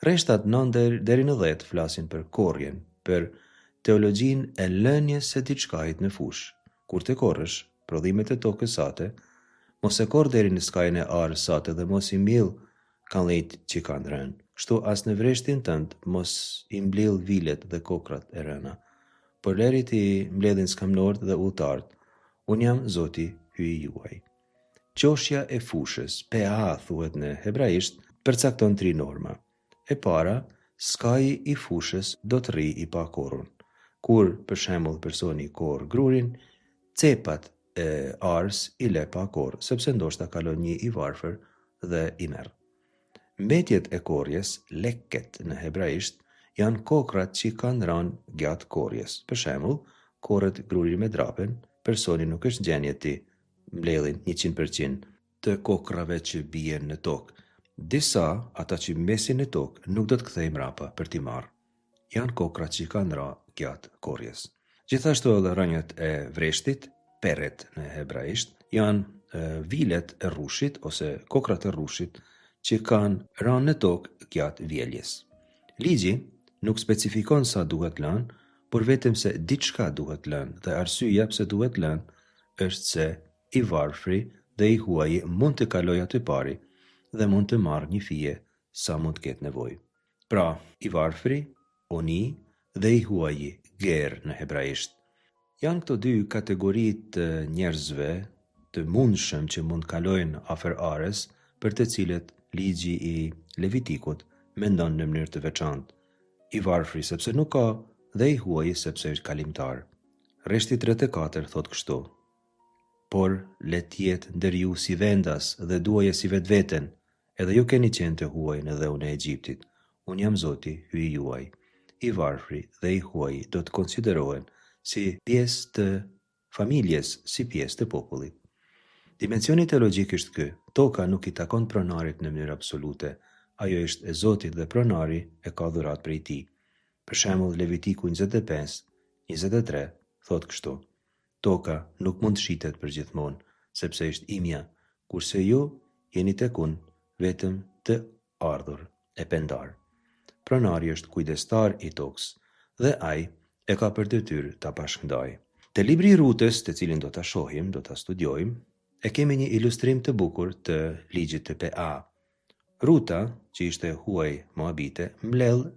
Rreshtat 9 deri në 10 flasin për korrjen, për teologjinë e lënies së diçkait në fushë. Kur të korrësh prodhimet e tokës sate, mos e korr deri në skajin e arës sate dhe mos i mbill kallëjt që kanë rënë. Kështu as në vreshtin tënd mos i mblill vilet dhe kokrat e rëna, por leri ti mbledhin skamnorët dhe udhëtarët. Unë jam Zoti, hyj juaj. Qoshja e fushës, PA thuhet në hebraisht, përcakton 3 norma. E para, skaji i fushës do të rri i pakorrun. Kur, për shembull, personi korr grurin, cepat e ars i le pakorr, sepse ndoshta kalon një i varfër dhe i merr. Mbetjet e korrjes, leket në hebraisht, janë kokrat që kanë rënë gjatë korrjes. Për shembull, korret gruri me drapen, personi nuk është gjendje ti mbledhin 100% të kokrave që bien në tokë. Disa, ata që mesin e tokë nuk do të kthejmë mrapa për t'i marrë. Janë kokrat që kanë ra gjatë korjes. Gjithashtu edhe rënjët e vreshtit, peret në hebraisht, janë vilet e rrushit ose kokrat e rrushit që kanë ranë në tokë gjatë vjeljes. Ligji nuk specifikon sa duhet lënë, por vetëm se diçka duhet lënë dhe arsyeja pse duhet lënë është se i varfri dhe i huaji mund të kalojë aty pari dhe mund të marrë një fije sa mund të ketë nevojë. Pra, i varfri, oni dhe i huaji, ger në hebraisht. Janë këto dy kategoritë të njerëzve të mundshëm që mund kalojnë afër Ares, për të cilët ligji i Levitikut mendon në mënyrë të veçantë. I varfri sepse nuk ka dhe i huaji sepse është kalimtar. Reshti 34 thot kështu: por let jetë ndër ju si vendas dhe duaje si vetveten, edhe ju keni qenë të huaj në dheun e Egjiptit. Unë jam Zoti, hyj juaj. I varfri dhe i huaji do të konsiderohen si pjesë të familjes, si pjesë të popullit. Dimensioni teologjik është ky: toka nuk i takon pronarit në mënyrë absolute, ajo është e Zotit dhe pronari e ka dhurat prej tij. Për shembull, Levitiku 25:23 thot kështu: toka nuk mund të shitet për gjithmonë, sepse është imja, kurse ju jeni tek unë vetëm të ardhur e pendar. Pronari është kujdestar i tokës dhe ai e ka për detyrë ta bashkëndajë. Te libri i Rutës, të cilin do ta shohim, do ta studiojmë, e kemi një ilustrim të bukur të ligjit të PA. Ruta, që ishte huaj moabite, mlell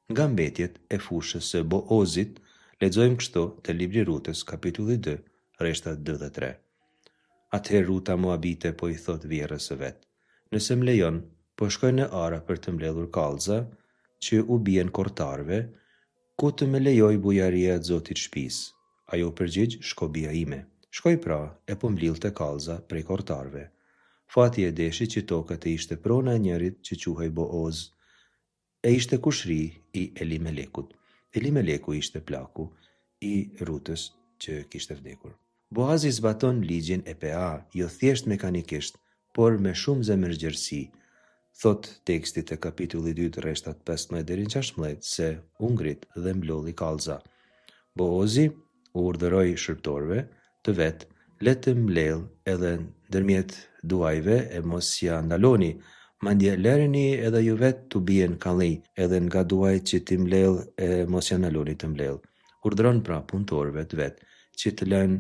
nga mbetjet e fushës së Boozit. Lexojmë kështu te libri i Rutës, kapitulli 2, rreshtat 2 dhe 3. Atëherë Ruta moabite po i thot vjerrës së vet: nëse më lejon, po shkoj në Ara për të mbledhur kallza që u bien kortarve, ku të më lejoj bujaria e Zotit shtëpisë. Ajo përgjigj: shko bia ime. Shkoj pra e po mblidhte kallza prej kortarve. Fati e deshi që toka të ishte prona e njërit që quhej Booz, e ishte kushri i Elimelekut. Elimeleku ishte plaku i Rutës që kishte vdekur. Boazi zbaton ligjin e PA, jo thjesht mekanikisht, por me shumë zemërgjërsi. Thot tekstit e kapitulli 2 rreshtat 15 deri në 16 se u ngrit dhe mblodhi kallza. Boozi u urdhëroi shërbëtorëve të vet le të mlell edhe ndërmjet duajve e mos ja ndaloni, mandje lëreni edhe ju vet të bien kalli, edhe nga duajt që ti mlell e mos ja ndaloni të mlell. Urdhëron pra punëtorëve të vet që të lënë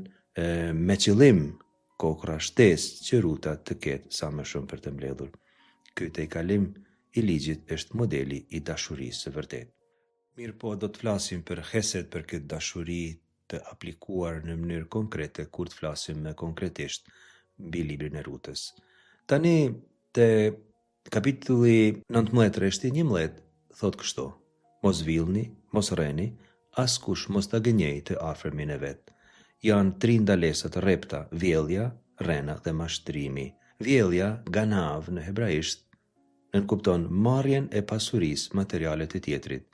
me qëllim kokra shtesë që Ruta të ketë sa më shumë për të mbledhur. Ky tejkalim i ligjit është modeli i dashurisë së vërtetë. Mirë po, do të flasim për hesed, për këtë dashuri të aplikuar në mënyrë konkrete kur të flasim me konkretisht mbi librin e Rutës. Tani te kapitulli 19 rreshti 11 thot kështu: mos villni, mos rreni, askush mos ta gënjej të afërmin e vet. Janë 3 ndalesat rrepta: vjellja, rrena dhe mashtrimi. Vjellja, ganav në hebraisht, nënkupton marrjen e pasurisë materiale të tjetrit.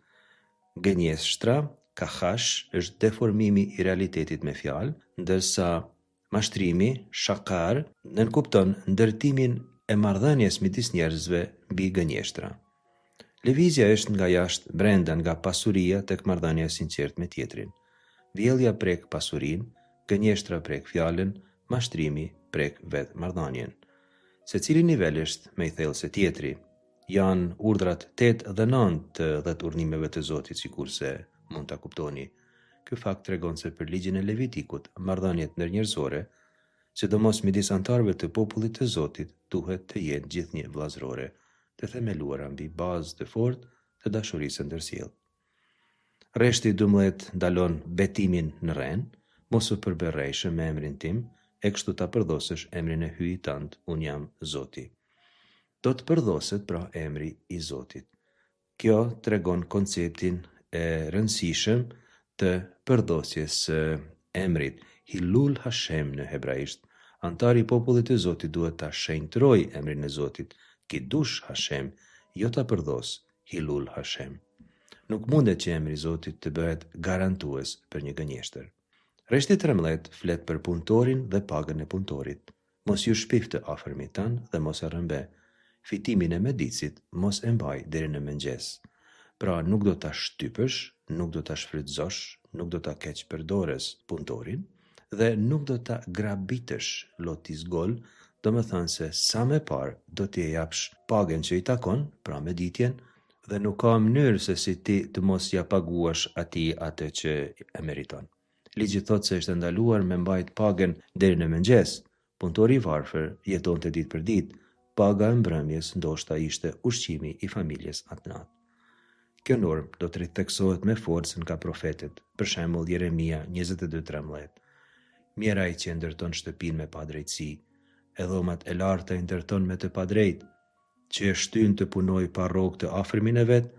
Gënjeshtra, kahash, është deformimi i realitetit me fjalë, ndërsa mashtrimi, shakar, nënkupton ndërtimin e marrëdhënies midis njerëzve mbi gënjeshtra. Lëvizja është nga jashtë brenda, nga pasuria tek marrëdhënia e sinqertë me tjetrin. Vjellja prek pasurinë, gënjeshtra prek fjalën, mashtrimi prek vetë marrëdhënien. Secili nivel është më i thellë se tjetri. Janë urdhrat 8 dhe 9 të 10 urdhimeve të Zotit, sikurse mund ta kuptoni. Ky fakt tregon se për ligjin e Levitikut, marrëdhëniet ndërnjerëzore, sidomos midis anëtarëve të popullit të Zotit, duhet të jenë gjithnjë vëllazërore, të themeluara mbi bazë të fortë të dashurisë ndërsjellë. Rreshti 12 ndalon betimin në rren: mos u përberrejshë me emrin tim, e kështu ta përdosësh emrin e hyjit tënd, unë jam Zoti. Do të përdoset pra emri i Zotit. Kjo tregon konceptin e rëndësishëm të përdosjes së emrit Hilul Hashem në hebraisht. Antari i popullit të Zotit duhet ta shenjtërojë emrin e Zotit, Kidush Hashem, jo ta përdos Hilul Hashem. Nuk mundet që emri i Zotit të bëhet garantues për një gënjeshtër. Rreshti 13 flet për punëtorin dhe pagën e punëtorit. Mos ju shpiftë afërmit tanë dhe mos e rrëmbe. Fitimin e medicit mos e mbaj deri në mëngjes. Pra nuk do ta shtypësh, nuk do ta shfrytëzosh, nuk do ta keq përdores punëtorin dhe nuk do ta grabitësh lotis gol, do më thënë se sa me parë do t'i japsh pagën që i takon, pra meditjen, dhe nuk ka mënyrë se si ti të mos ja paguash atij atë që e meriton. Ligji thot se është ndaluar me mbajt pagën deri në mëngjes. Punëtori i varfër jetonte ditë për ditë, paga e mbrëmjes ndoshta ishte ushqimi i familjes atë natë. Kjo normë do të ritheksohet me forcën nga profetet, për shembull Jeremia 22:13. Mjera ai që ndërton shtëpinë me padrejtësi, e dhomat e larta i ndërton me të padrejtë, që e shtyn të punoj pa rrogë të afërmin e vet,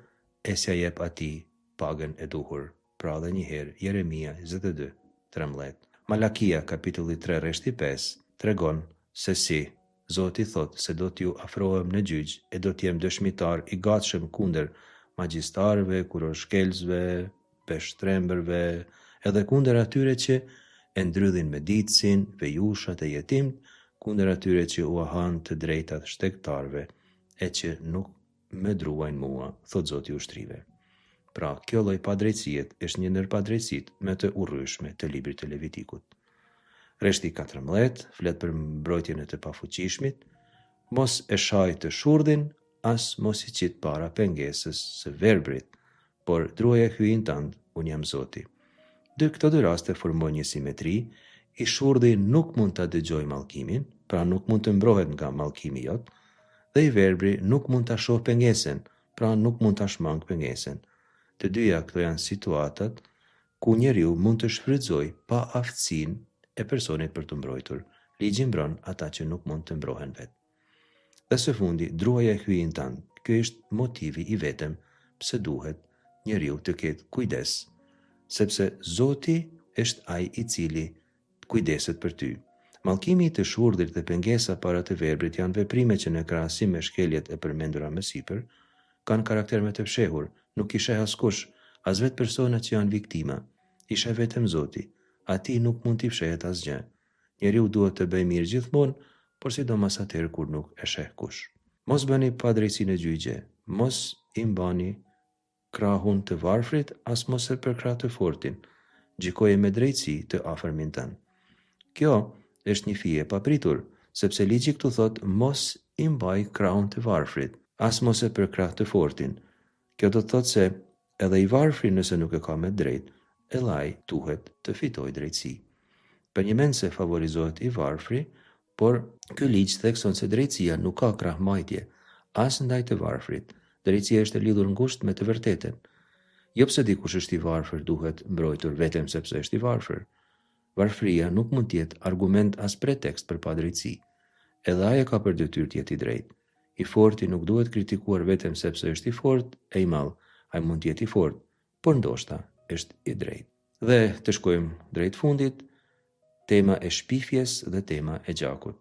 e s'ja jep atij pagën e duhur. Pra edhe një herë Jeremia 22:13. Malakia kapitulli 3 rreshti 5 tregon se si Zoti thot se do t'ju afrohem në gjyq e do t'jem dëshmitar i gatshëm kundër magjistarëve, kuroshkelzve, peshtrembërve, edhe kundër atyre që e ndrydhin medicin, vejushat e jetimt, kundër atyre që u han të drejtat shtektarve e që nuk me druajnë mua, thot Zoti i ushtrive. Pra, kjo lloj padrejtësie është një ndër padrejtësitë më të urryeshme të librit të Levitikut. Rreshti 14 flet për mbrojtjen e të pafuqishmit, mos e shaj të shurdhin, as mos i qit para pengesës së verbrit, por druaje hyjin tënd, unë jam Zoti. Këto dy raste formojnë një simetri, i shurdhi nuk mund ta dëgjojë mallkimin, pra nuk mund të mbrohet nga mallkimi jot, dhe i verbri nuk mund ta shohë pengesën, pra nuk mund ta shmang pengesën. Të dyja këto janë situatat ku njeriu mund të shfrytëzojë pa aftësinë e personit për të mbrojtur. Ligji mbron ata që nuk mund të mbrohen vetë. Dhe së fundi, druaja e hyjin tënd. Ky është motivi i vetëm pse duhet njeriu të ketë kujdes, sepse Zoti është ai i cili kujdeset për ty. Mallkimi i të shurdhit dhe pengesa para të verbrit janë veprime që në krahasim me shkeljet e përmendura më sipër kanë karakter më të fshehur, nuk i sheh askush, as vetë personat që janë viktima. I sheh vetëm Zoti. Atij nuk mund t'i fshehet asgjë. Njeriu duhet të bëjë mirë gjithmonë, por sidomos atëherë kur nuk e sheh kush. Mos bëni padrejtësinë e gjyqje, mos i mbani krahun të varfrit, as mos e përkrah të fortin. Gjikoje me drejtësi të afërmin tënd. Kjo është një fije papritur, sepse ligji këtu thot mos i mbaj krahun të varfrit, as mos e përkrah të fortin. Kjo do të thotë se edhe i varfri nëse nuk e ka me drejt, edhe ai duhet të fitojë drejtësi. Për një mend se favorizohet i varfri, por ky ligj thekson se drejtësia nuk ka krahmajtje, as ndaj të varfrit. Drejtësia është e lidhur ngushtë me të vërtetën. Jo pse dikush është i varfër duhet mbrojtur vetëm sepse është i varfër. Varfëria nuk mund të jetë argument as pretekst për padrejtësi. Edhe ai ka për detyrë të jetë i drejtë. I forti nuk duhet kritikuar vetëm sepse është i fortë e i madh. Ai mund të jetë i fortë, por ndoshta është i drejtë. Dhe të shkojmë drejt fundit, tema e shpifjes dhe tema e gjakut.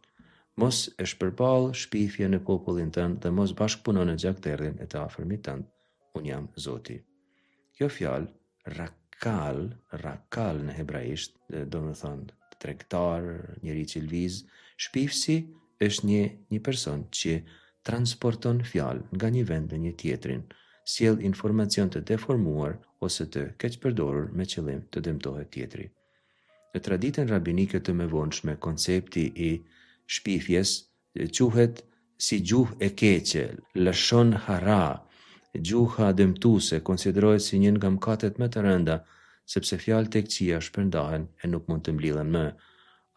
Mos e shpërball shpifje në popullin tënd dhe mos bashkëpuno në gjakderdhjen e të afërmit tënd. Unë jam Zoti. Kjo fjalë rakal në hebraisht, do të thonë tregtar, njeri që lviz, shpifsi është një person që transporton fjalë nga një vend në një tjetrin, sjell informacion të deformuar ose të keqpërdorur me qëllim të dëmtohet tjetri. Në traditën rabinike të mëvonshme, koncepti i shpifjes quhet si gjuhë e keqe, lashon hara. Gjuha dëmtuese konsiderohet si një nga mëkatet më të rënda, sepse fjalët e këqija shpërndahen e nuk mund të mblidhen më.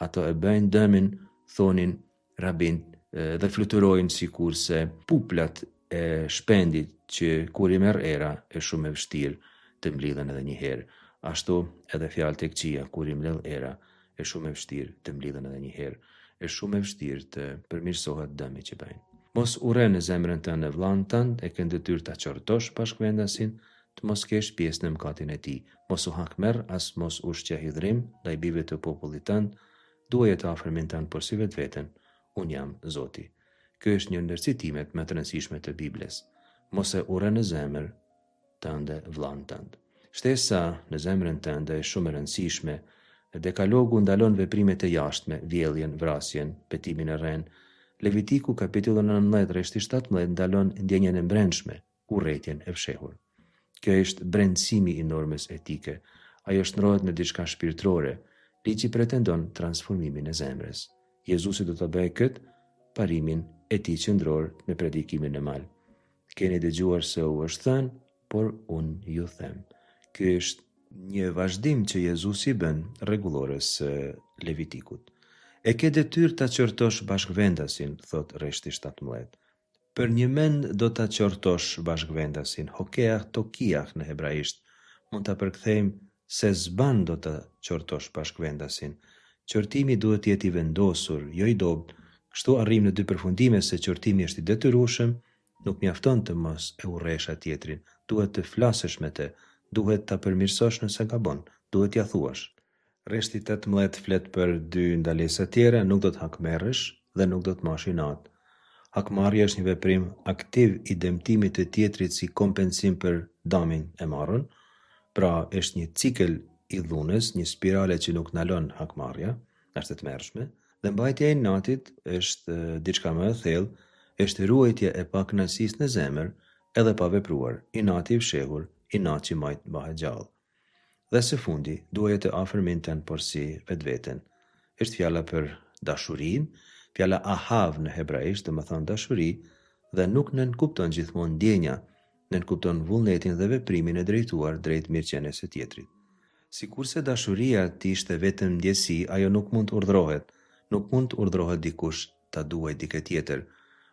Ato e bëjnë dëmin, thonin rabin, dhe fluturojnë sikurse puplat e shpendit që kur i merr era është shumë e vështirë të mblidhen edhe një herë. Ashtu edhe fjalët e këqija kur i mbledh era është shumë e vështirë të mblidhen edhe një herë. Është shumë e vështirë të përmirësohet dëmi që bëjnë. Mos urre në zemrën tënde vllain tënd, e ke detyrë ta qortosh bashkëvendasin, të mos kesh pjesë në mëkatin e tij. Mos u hakmerr, as mos ushqe hidhrim ndaj bijve të popullit tënd, duaje të afërmin tënd por si vetveten. Unë jam Zoti. Ky është një ndër citimet më të rëndësishme të Biblës. Mos e urre në zemër tënde vllain tënd. Shtesa në zemrën tënde është shumë e rëndësishme. Dekalogu ndalon veprimet e jashtme, vjelljen, vrasjen, betimin e rren, Levitiku kapitulli 19 rreshti 17 ndalon ndjenjen e brendshme, urrëtien e fshehur. Kjo është brendësimi i normës etike. Ajo shndrohet në diçka shpirtërore. Ligji pretendon transformimin e zemrës. Jezusi do të bëjë këtë parimin e tij qendror në predikimin e mal. Keni dëgjuar se u është thënë, por unë ju them. Ky është një vazhdim që Jezusi bën rregullores së Levitikut. E ke detyrë ta qortosh bashkëvendasin, thot rreshti 17. Për një mend do ta qortosh bashkëvendasin, hokeah tokiah në hebraisht. Mund ta përkthejmë se zban do ta qortosh bashkëvendasin. Qortimi duhet të jetë i vendosur, jo i dobët. Kështu arrim në dy përfundime se qortimi është i detyrueshëm, nuk mjafton të mos e urresh tjetrin, duhet të flasësh me të, duhet ta përmirësosh nëse gabon, duhet t'ia thuash. Rreshti 18 flet për dy ndalesa tjera, nuk do të hakmerrësh dhe nuk do të mash inat. Hakmarrja është një veprim aktiv i dëmtimit të tjetrit si kompensim për damin e marrën, pra është një cikël i dhunës, një spirale që nuk ndalon hakmarrja, është e tmerrshme, dhe mbajtja e inatit është diçka më e thellë, është ruajtja e pakënaqësisë në zemër, edhe pa vepruar, inati i fshehur, inat që mbahet gjallë. Dhe së fundi, duhet të afërmin tënë por si vetveten. Është fjala për dashurinë, fjala ahav në hebraisht dhe më thonë dashuri, dhe nuk nënkupton gjithmonë ndjenja, nënkupton vullnetin dhe veprimin e drejtuar drejt mirëqenies së tjetrit. Sikurse dashuria të ishte vetëm ndjesi, ajo nuk mund të urdhrohet, nuk mund të urdhrohet dikush ta duaj dikë tjetër.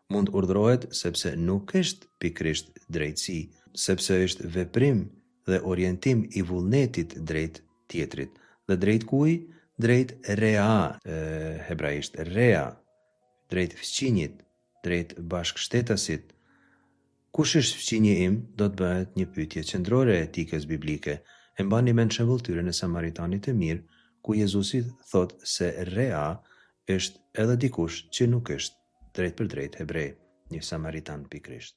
Mund urdhrohet sepse nuk është pikrisht drejtësi, sepse është veprim dhe orientim i vullnetit drejt tjetrit. Dhe drejt kuj? Drejt rea, hebraisht, rea, drejt fëqinjit, drejt bashkështetasit. Kush është fëqinji im, do të bëhet një pyetje qendrore e etikës biblike. E mbani mend shembulltyrën e Samaritanit të mirë, ku Jezusi thot se rea është edhe dikush që nuk është drejt për drejt hebrej, një samaritan pikrisht.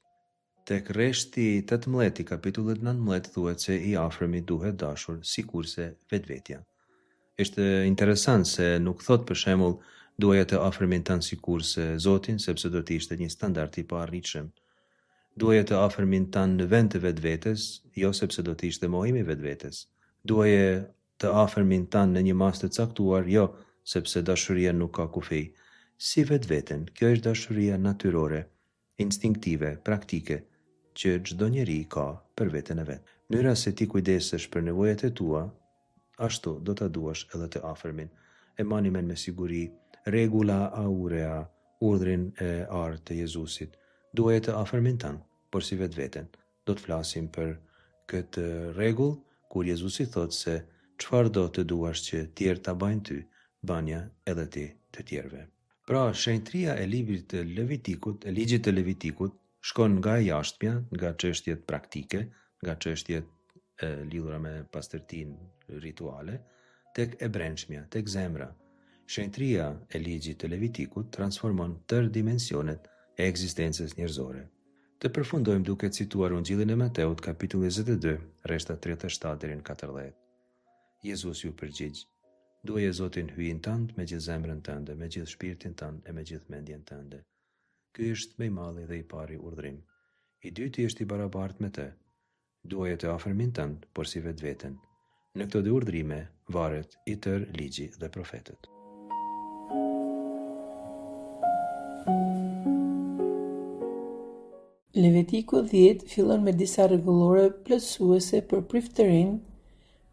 Tek rreshti 18 i kapitullit 19 thuhet se i afërmi duhet dashur sikurse vetvetja. Është interesant se nuk thot për shembull duaja të afërmin tënd sikurse Zotin, sepse do të ishte një standard i paarritshëm. Duaja të afërmin tënd në vend të vetvetes, jo sepse do të ishte mohimi i vetvetes. Duaja të afërmin tënd në një mas të caktuar, jo sepse dashuria nuk ka kufi. Si vetveten, kjo është dashuria natyrore, instinktive, praktike, që çdo njeri ka për veten e vet. Mënyra se ti kujdesesh për nevojat e tua, ashtu do ta duash edhe të afërmin. E mani men me siguri regula aurea, urdhrin e artë të Jezusit. Duaja të afërmin tënd, por si vetveten. Do të flasim për këtë rregull kur Jezusi thot se çfarë do të duash që tjerë ta bëjnë ty, banja edhe ti të tjerëve. Pra, shenjtëria e librit të Levitikut, e ligjit të Levitikut, shkon nga e jashtëmja, nga çështjet praktike, nga çështjet lidhura me pastërtinë rituale, tek e brendshmja, tek zemra. Shenjtëria e ligjit të Levitikut transformon tërë dimensionet e ekzistencës njerëzore. Të përfundojmë duke cituar Ungjillin e Mateut, kapitulli 22, rreshta 37 deri në 40. Jezus ju përgjigj: duaje Zotin hyjin tënd me gjithë zemrën tënde, me gjithë shpirtin tënd e me gjithë mendjen tënde. Ky është më i madhi dhe i pari urdhrim. I dyti është i barabartë me të. Duaje të afërmin tënd, por si vetveten. Në këto dy urdhrime varet i tërë ligji dhe profetët. Levitiku 10 fillon me disa rregullore plotësuese për priftërinë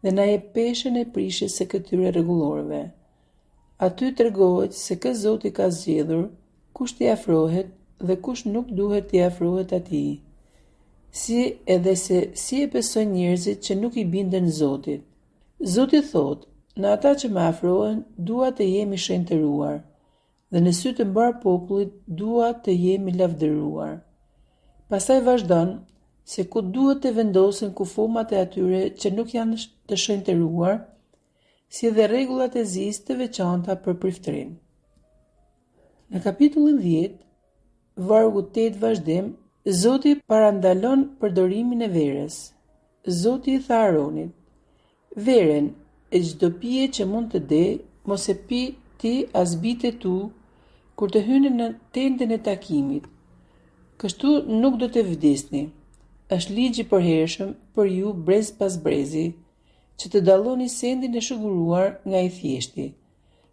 dhe na jep peshën e prishjes së këtyre rregulloreve. Aty tregohet se kë Zoti ka zgjedhur kush t'i afrohet dhe kush nuk duhet t'i afrohet atij, si edhe se si e besojnë njerëzit që nuk i binden Zotit. Zoti thot, në ata që më afrohen, dua të jemi shenjtëruar, dhe në sy të mbar popullit dua të jemi lavdëruar. Pastaj vazhdon se ku duhet të vendosen kufumat e atyre që nuk janë të shenjtëruar, si dhe rregullat e zisë të veçanta për priftërinë. Në kapitullin 10, vargu 8 vazhdim, Zoti parandalon përdorimin e verës. Zoti i tha Aronit: veren e çdo pije që mund të de, mos e pi ti as bitë tu, kur të hyni në tendën e takimit. Kështu nuk do të vdesni. Është ligji përhershëm për ju brez pas brezi, që të dalloni sendin e shëguruar nga i thjeshti,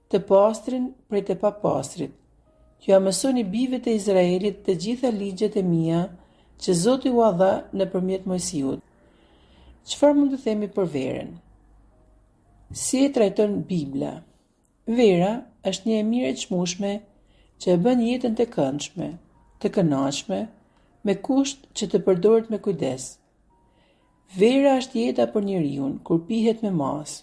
të pastrin prej të papastrit. T'ju ja mësoni bijve të Izraelit të gjitha ligjet e mia që Zoti u dha nëpërmjet Mojsiut. Çfarë mund të themi për verën? Si e trajton Bibla? Vera është një e mirë e çmueshme që e bën jetën të këndshme, të kënaqshme, me kusht që të përdoret me kujdes. Vera është jeta për njeriu kur pihet me mas.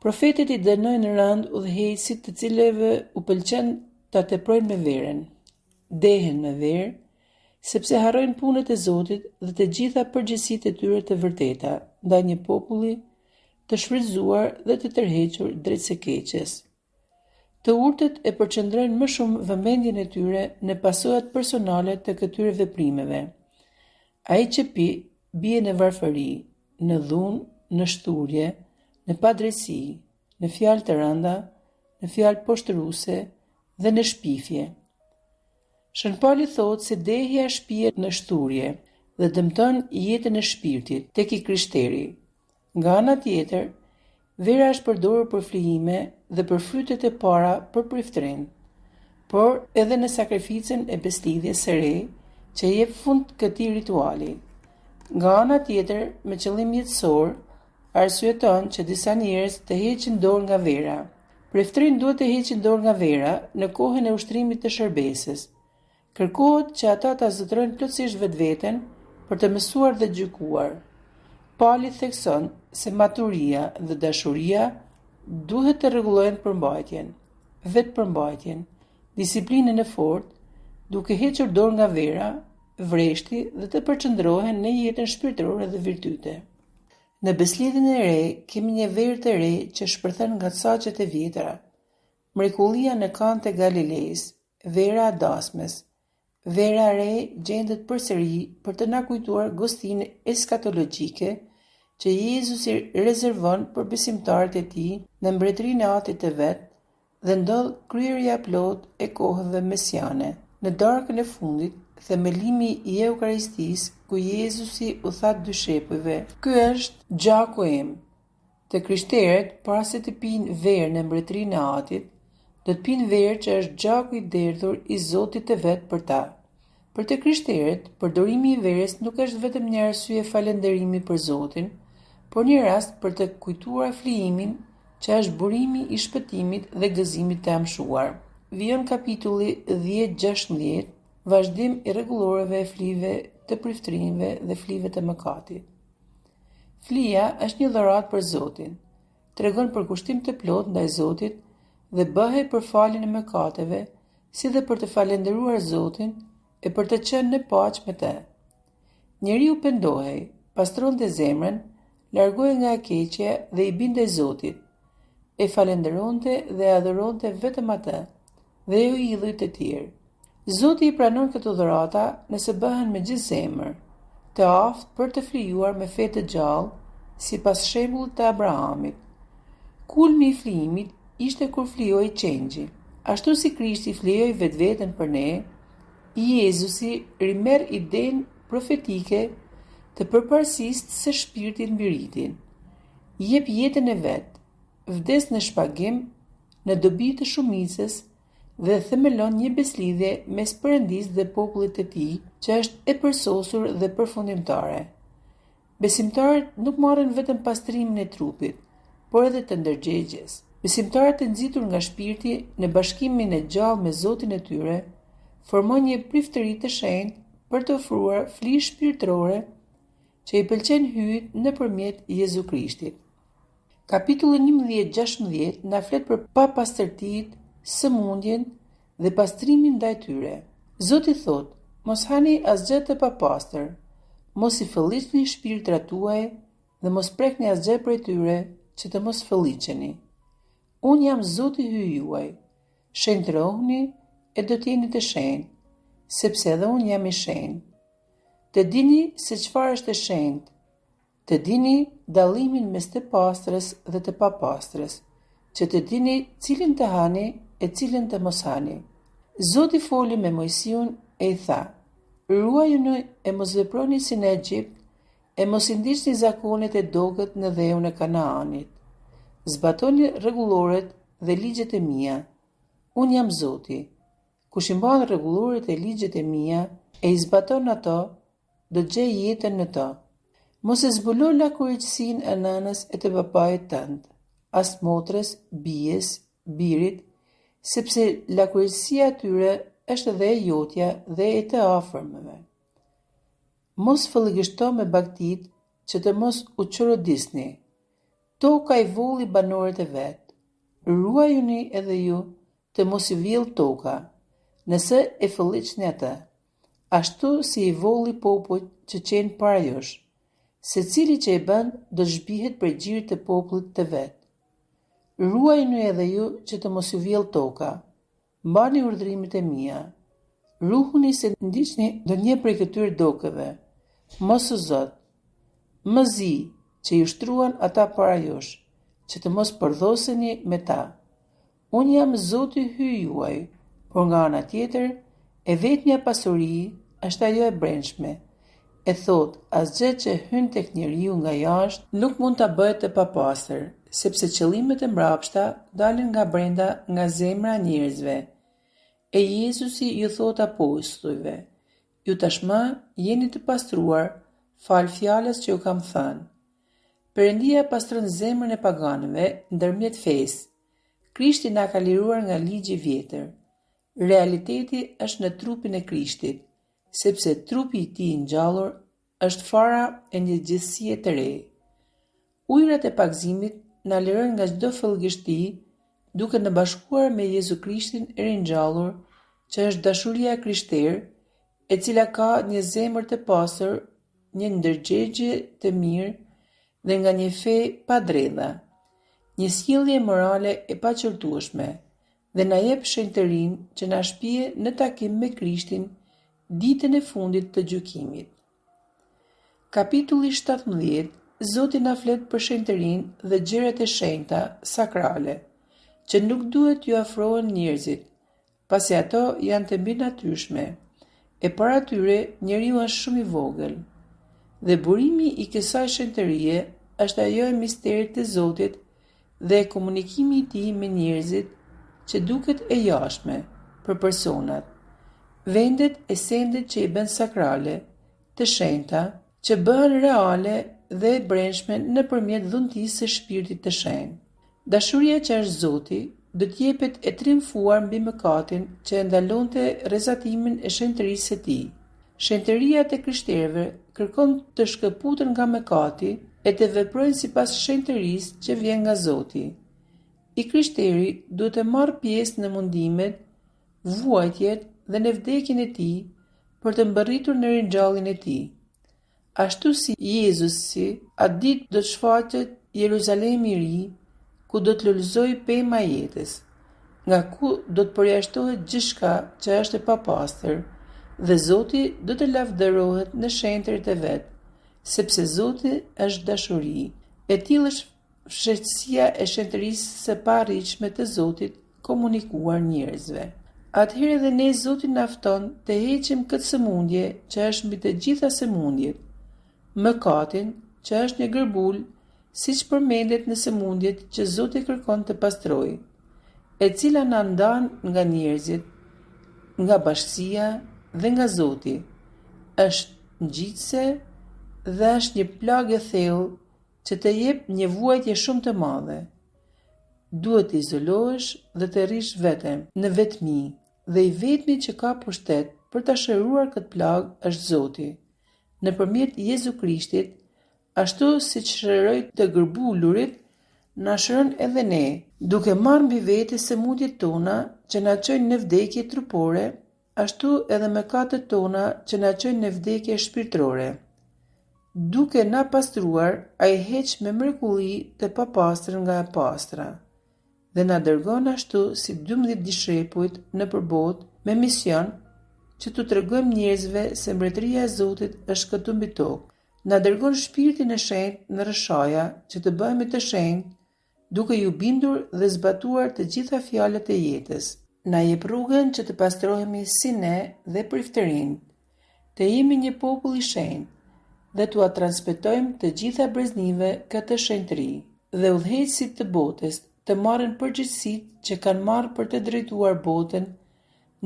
Profetët i dënojnë rënd udhëheqësit të cilëve u pëlqen ta teprojnë me verën. Dehen me verë, sepse harrojnë punët e Zotit dhe të gjitha përgjegjësitë e tyre të vërteta ndaj një populli të shfrytzuar dhe të tërhequr drejt së keqes. Të urtët e përqendrojnë më shumë vëmendjen e tyre në pasojat personale të këtyre veprimeve. Ai që pi, bie në varfëri, në dhunë, në shturje, në padrejsi, në fjalë të rënda, në fjalë poshtëruese dhe në shpifje. Shën Pauli thotë se dehja shpihet në shturje dhe dëmton jetën e shpirtit tek i krishteri. Nga ana tjetër, vera është përdorur për flijime dhe për frytet e para për priftërinë, por edhe në sakrificën e beslidhjes së re që jep fund këtij rituali. Nga ana tjetër, me qëllim jetësor, arsyeton që disa njerëz të heqin dorë nga vera. Priftërinë duhet të heqin dorë nga vera në kohën e ushtrimit të shërbesës. Kërkohet që ata ta zotërojnë plotësisht vetveten për të mësuar dhe gjykuar. Pauli thekson se maturia dhe dashuria duhet të rregullojnë përmbajtjen, vetë përmbajtjen, disiplinën e fortë, duke hequr dorë nga vera, vreshti dhe të përqendrohen në jetën shpirtërore dhe virtyte. Në beslidhjen e re kemi një verë të re që shpërthen nga saqet e vjetra. Mrekullia në Kanë të Galilejës, vera e dasmes. Vera e re gjendet përsëri për të na kujtuar gostinë eskatologjike që Jezusi rezervon për besimtarët e tij në mbretërinë e Atit të vet dhe ndodh kryerja plot e kohëve mesiane. Në darkën e fundit, themelimi i Eukaristisë ku Jezusi u tha dyshepujve: "Ky është gjaku im." Të krishterët, para se të pinë verë në mbretërinë e Atit, do të pinë verë që është gjaku i derdhur i Zotit të vet për ta. Për të krishterët, përdorimi i verës nuk është vetëm një arsye falënderimi për Zotin, por një rast për të kujtuar flijimin që është burimi i shpëtimit dhe gëzimit të amshuar. Vijon kapitulli 10-16, vazhdim i rregulloreve e flive të priftërinjve dhe flive të mëkatit. Flija është një dhuratë për Zotin, tregon për kushtim të plot ndaj Zotit dhe bëhej për faljen e mëkateve, si dhe për të falendëruar Zotin e për të qenë në paqe me të. Njeriu pendohej, pastronte zemrën, largohej nga e keqja dhe i bindej Zotit, e falenderonte dhe adhuronte vetëm atë, dhe jo idhujt të tjerë. Zoti i pranon këto dhurata nëse bëhen me gjithë zemër, të aftë për të flijuar me fe të gjallë, sipas shembullit të Abrahamit. Kulmi i flijimit ishte kur flijoi qengji. Ashtu si Krishti flijoi vetveten për ne, Jezusi rimerr idenë profetike të përparësisë së shpirtit mbi ritin. Jep jetën e vet, vdes në shpagim, në dobi të shumicës dhe themelon një beslidhje mes Perëndisë dhe popullit të tij, që është e përsosur dhe përfundimtare. Besimtarët nuk marrin vetëm pastrimin e trupit, por edhe të ndërgjegjes. Besimtarët e nxitur nga shpirti në bashkimin e gjallë me Zotin e tyre, formojnë një priftëri të shenjtë për të ofruar flijë shpirtërore që i pëlqen hyjt nëpërmjet Jezu Krishtit. Kapitulli 11-16 na flet për papastërtitë, sëmundjen dhe pastrimin ndaj tyre. Zoti thotë: "Mos hani asgjë të papastër, mos i fëlliqni shpirtrat tuaj dhe mos prekni asgjë prej tyre, që të mos fëlliqeni. Unë jam Zoti i juaj. Shenjtërohuni e do të jeni të shenjtë, sepse edhe unë jam i shenjtë. Të dini se çfarë është e shenjtë, të dini dallimin mes të pastrës dhe të papastrës, që të dini cilin të hani e cilin të mos hani." Zoti foli me Mojsiun e i tha: ruajuni e mos veproni si në Egjipt, e mos i ndiqni zakonet e dogët në dheun e Kanaanit. Zbatoni rregulloret dhe ligjet e mia. Unë jam Zoti. Kush i mban rregulloret e ligjet e mia e i zbaton ato, do gjej jetën në to. Mos e zbulo lakurëqësinë e nënës e të babait tënd, as motrës, bijes, birit, sepse lakurësia e tyre është dhe e jotja dhe e të afërmëve. Mos fëllëgështo me bagtit që të mos u çorodisni. Toka i volli banorët e vet. Ruajuni edhe ju të mos i vjell toka, nëse e fëlliqni atë, ashtu si i volli popujt që qenë para jush. Secili që e bën do zhbihet për gjirë të popullit të vet. Ruajuni edhe ju që të mos ju vjell toka. Mbani urdhrimet e mia. Ruhuni se ndiqni ndonjë prej këtyre dokëve. Mos u zot. Mëzi që ju shtruan ata para jush, që të mos përdhoseni me ta. Unë jam Zoti hyj juaj, por nga ana tjetër, e vetmja pasuri është ajo e brendshme. E thot, asgjë që hyn tek njeriu nga jashtë nuk mund ta bëhet të papastër, sepse qëllimet e mbrapshta dalin nga brenda nga zemra e njerëzve. E Jezusi ju thot apostujve: ju tashmë jeni të pastruar, fal fjalës që ju kam thënë. Perëndia pastron zemrën e paganëve ndërmjet fesë. Krishti na ka liruar nga ligji i vjetër. Realiteti është në trupin e Krishtit, sepse trupi i tij i ngjallur është fara e një gjithësie të re. Ujërat e pagëzimit na lirojnë nga çdo fëllëgështi, duke në bashkuar me Jezu Krishtin e ringjallur, që është dashuria krishterë, e cila ka një zemër të pastër, një ndërgjegje të mirë dhe nga një fe pa dredha, një sjellje morale e paqërtueshme, dhe na jep shenjtërinë që na shpije në takim me Krishtin ditën e fundit të gjykimit. Kapitulli 17, Zoti na flet për shenjtërinë dhe gjërat e shenjta sakrale, që nuk duhet t'ju afrohen njerëzit, pasi ato janë të mbinatyrshme, e para tyre njeriu është shumë i vogël. Dhe burimi i kësaj shenjtërie është ajo e misterit të Zotit dhe e komunikimi i tij me njerëzit, që duket e jashtme për personat, vendet e sendet që i bën sakrale, të shenjta, që bëhen reale dhe e brendshme nëpërmjet dhuntisë së Shpirtit të Shenjtë. Dashuria që është Zoti do të jepet e triumfuar mbi mëkatin që e ndalonte rrezatimin e shenjtërisë së tij. Shenjtëria të krishterëve kërkon të shkëputen nga mëkati e të veprojnë sipas shenjtërisë që vjen nga Zoti. I krishteri duhet të marrë pjesë në mundimet, vuajtjet dhe në vdekjen e tij për të mbërritur në ringjalljen e tij. Ashtu si Jezusi, atë ditë do të shfaqet Jeruzalemi i ri, ku do të lulëzojë pema e jetës, nga ku do të përjashtohet gjithçka që është e papastër, dhe Zoti do të lavdërohet në shenjtërit e vet, sepse Zoti është dashuri. E tillë është fshehtësia e shenjtërisë së paarritshme të Zotit komunikuar njerëzve. Atëherë edhe ne Zoti na fton të heqim këtë sëmundje që është mbi të gjitha sëmundjet, mëkatin që është një gërbul, siç përmendet në sëmundjet që Zoti kërkon të pastrojë, e cila na ndan nga njerëzit, nga bashkësia dhe nga Zoti. Është ngjitse dhe është një plagë e thellë që të jep një vuajtje shumë të madhe. Duhet të izolohesh dhe të rrish veten në vetmi, dhe i vetmi që ka pushtet për ta shëruar këtë plagë është Zoti. Nëpërmjet Jezu Krishtit, ashtu siç shëroi të gërbulurit, na shëron edhe ne, duke marrë mbi vete sëmundjet tona që na çojnë në vdekje trupore, ashtu edhe mëkatet tona që na çojnë në vdekje shpirtërore. Duke na pastruar, ai heq me mrekulli të papastër nga e pastra, dhe na dërgon ashtu si 12 dishepujt nëpër botë me mision që t'u tregojmë njerëzve se mbretëria e Zotit është këtu mbi tokë. Na dërgon Shpirtin e Shenjtë në rrshaja që të bëhemi të shenjtë, duke ju bindur dhe zbatuar të gjitha fjalët e jetës. Na jep rrugën që të pastrohemi si ne dhe priftërinjt, të jemi një popull i shenjtë dhe t'ua transmetojmë të gjitha breznive këtë shenjtëri, dhe udhëheqësit të botës të marrin përgjegjësitë që kanë marrë për të drejtuar botën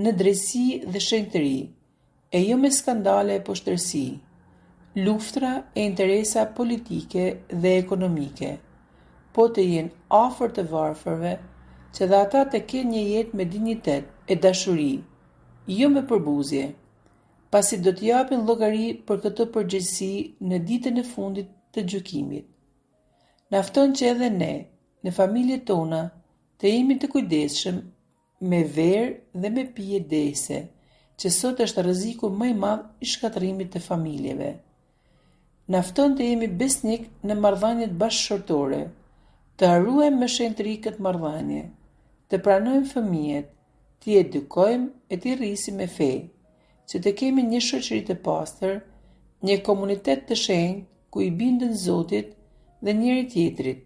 në drejtësi dhe shenjtëri, e jo me skandale e poshtërsi, luftra e interesa politike dhe ekonomike, po të jenë afër të varfërve, që dhe ata të kenë një jetë me dinjitet e dashuri, jo me përbuzje, pasi do të japin llogari për këtë përgjegjësi në ditën e fundit të gjykimit. Nafton që edhe ne, në familjet tona, të jemi të kujdesshëm me verë dhe me pije dese, që sot është rreziku më i madh i shkatërimit të familjeve. Nafton të jemi besnik në marrëdhëniet bashkëshortore, të harruajmë me shenjtëri këtë marrëdhënie, të pranojmë fëmijët, t'i edukojmë e t'i rrisim me fe, që të kemi një shoqëri të pastër, një komunitet të shenjtë ku i bindën Zotit dhe njëri tjetrit,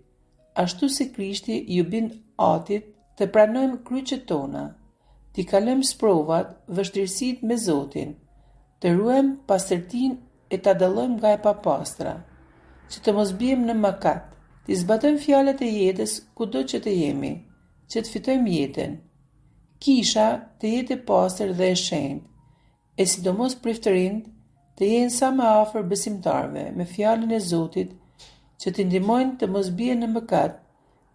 ashtu si Krishti ju bind Atit, të pranojmë kryqet tona, t'i kalojmë sprovat, vështirësitë me Zotin, të ruajmë pastërtinë e ta dallojmë nga e papastra, që të mos bijmë në mëkat, t'i zbatojmë fjalët e jetës kudo që të jemi, që të fitojmë jetën. Kisha të jetë e pastër dhe e shenjtë, e sidomos priftërinjt të jenë sa më afër besimtarve me fjalën e Zotit, që të ndihmojnë të mos bien në mëkat,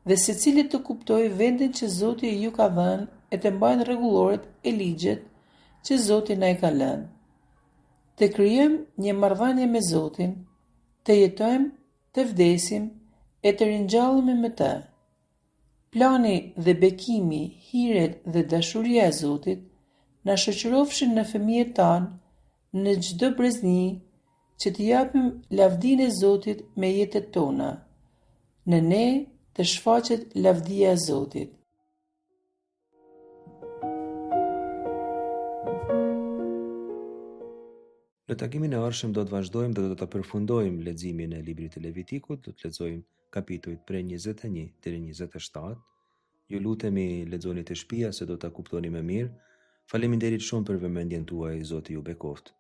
dhe secili të kuptojë vendin që Zoti ju ka dhënë e të mbajnë rregulloret e ligjet që Zoti na i ka lënë. Të krijojmë një marrëdhënie me Zotin, të jetojmë, të vdesim e të ringjallemi me të. Plani dhe bekimi, hiret dhe dashuria e Zotit na shoqërofshin në fëmijët tanë në çdo brezni, që të japim lavdinë e Zotit me jetët tona. Në ne të shfaqet lavdia e Zotit. Në takimin e ardhshëm do të vazhdojmë dhe do të përfundojmë leximin e librit të Levitikut, do të lexojmë kapitujt prej 21 deri në 27. Ju lutemi lexoni të shtëpia se do ta kuptoni më mirë. Faleminderit shumë për vëmendjen tuaj, Zoti ju bekoft.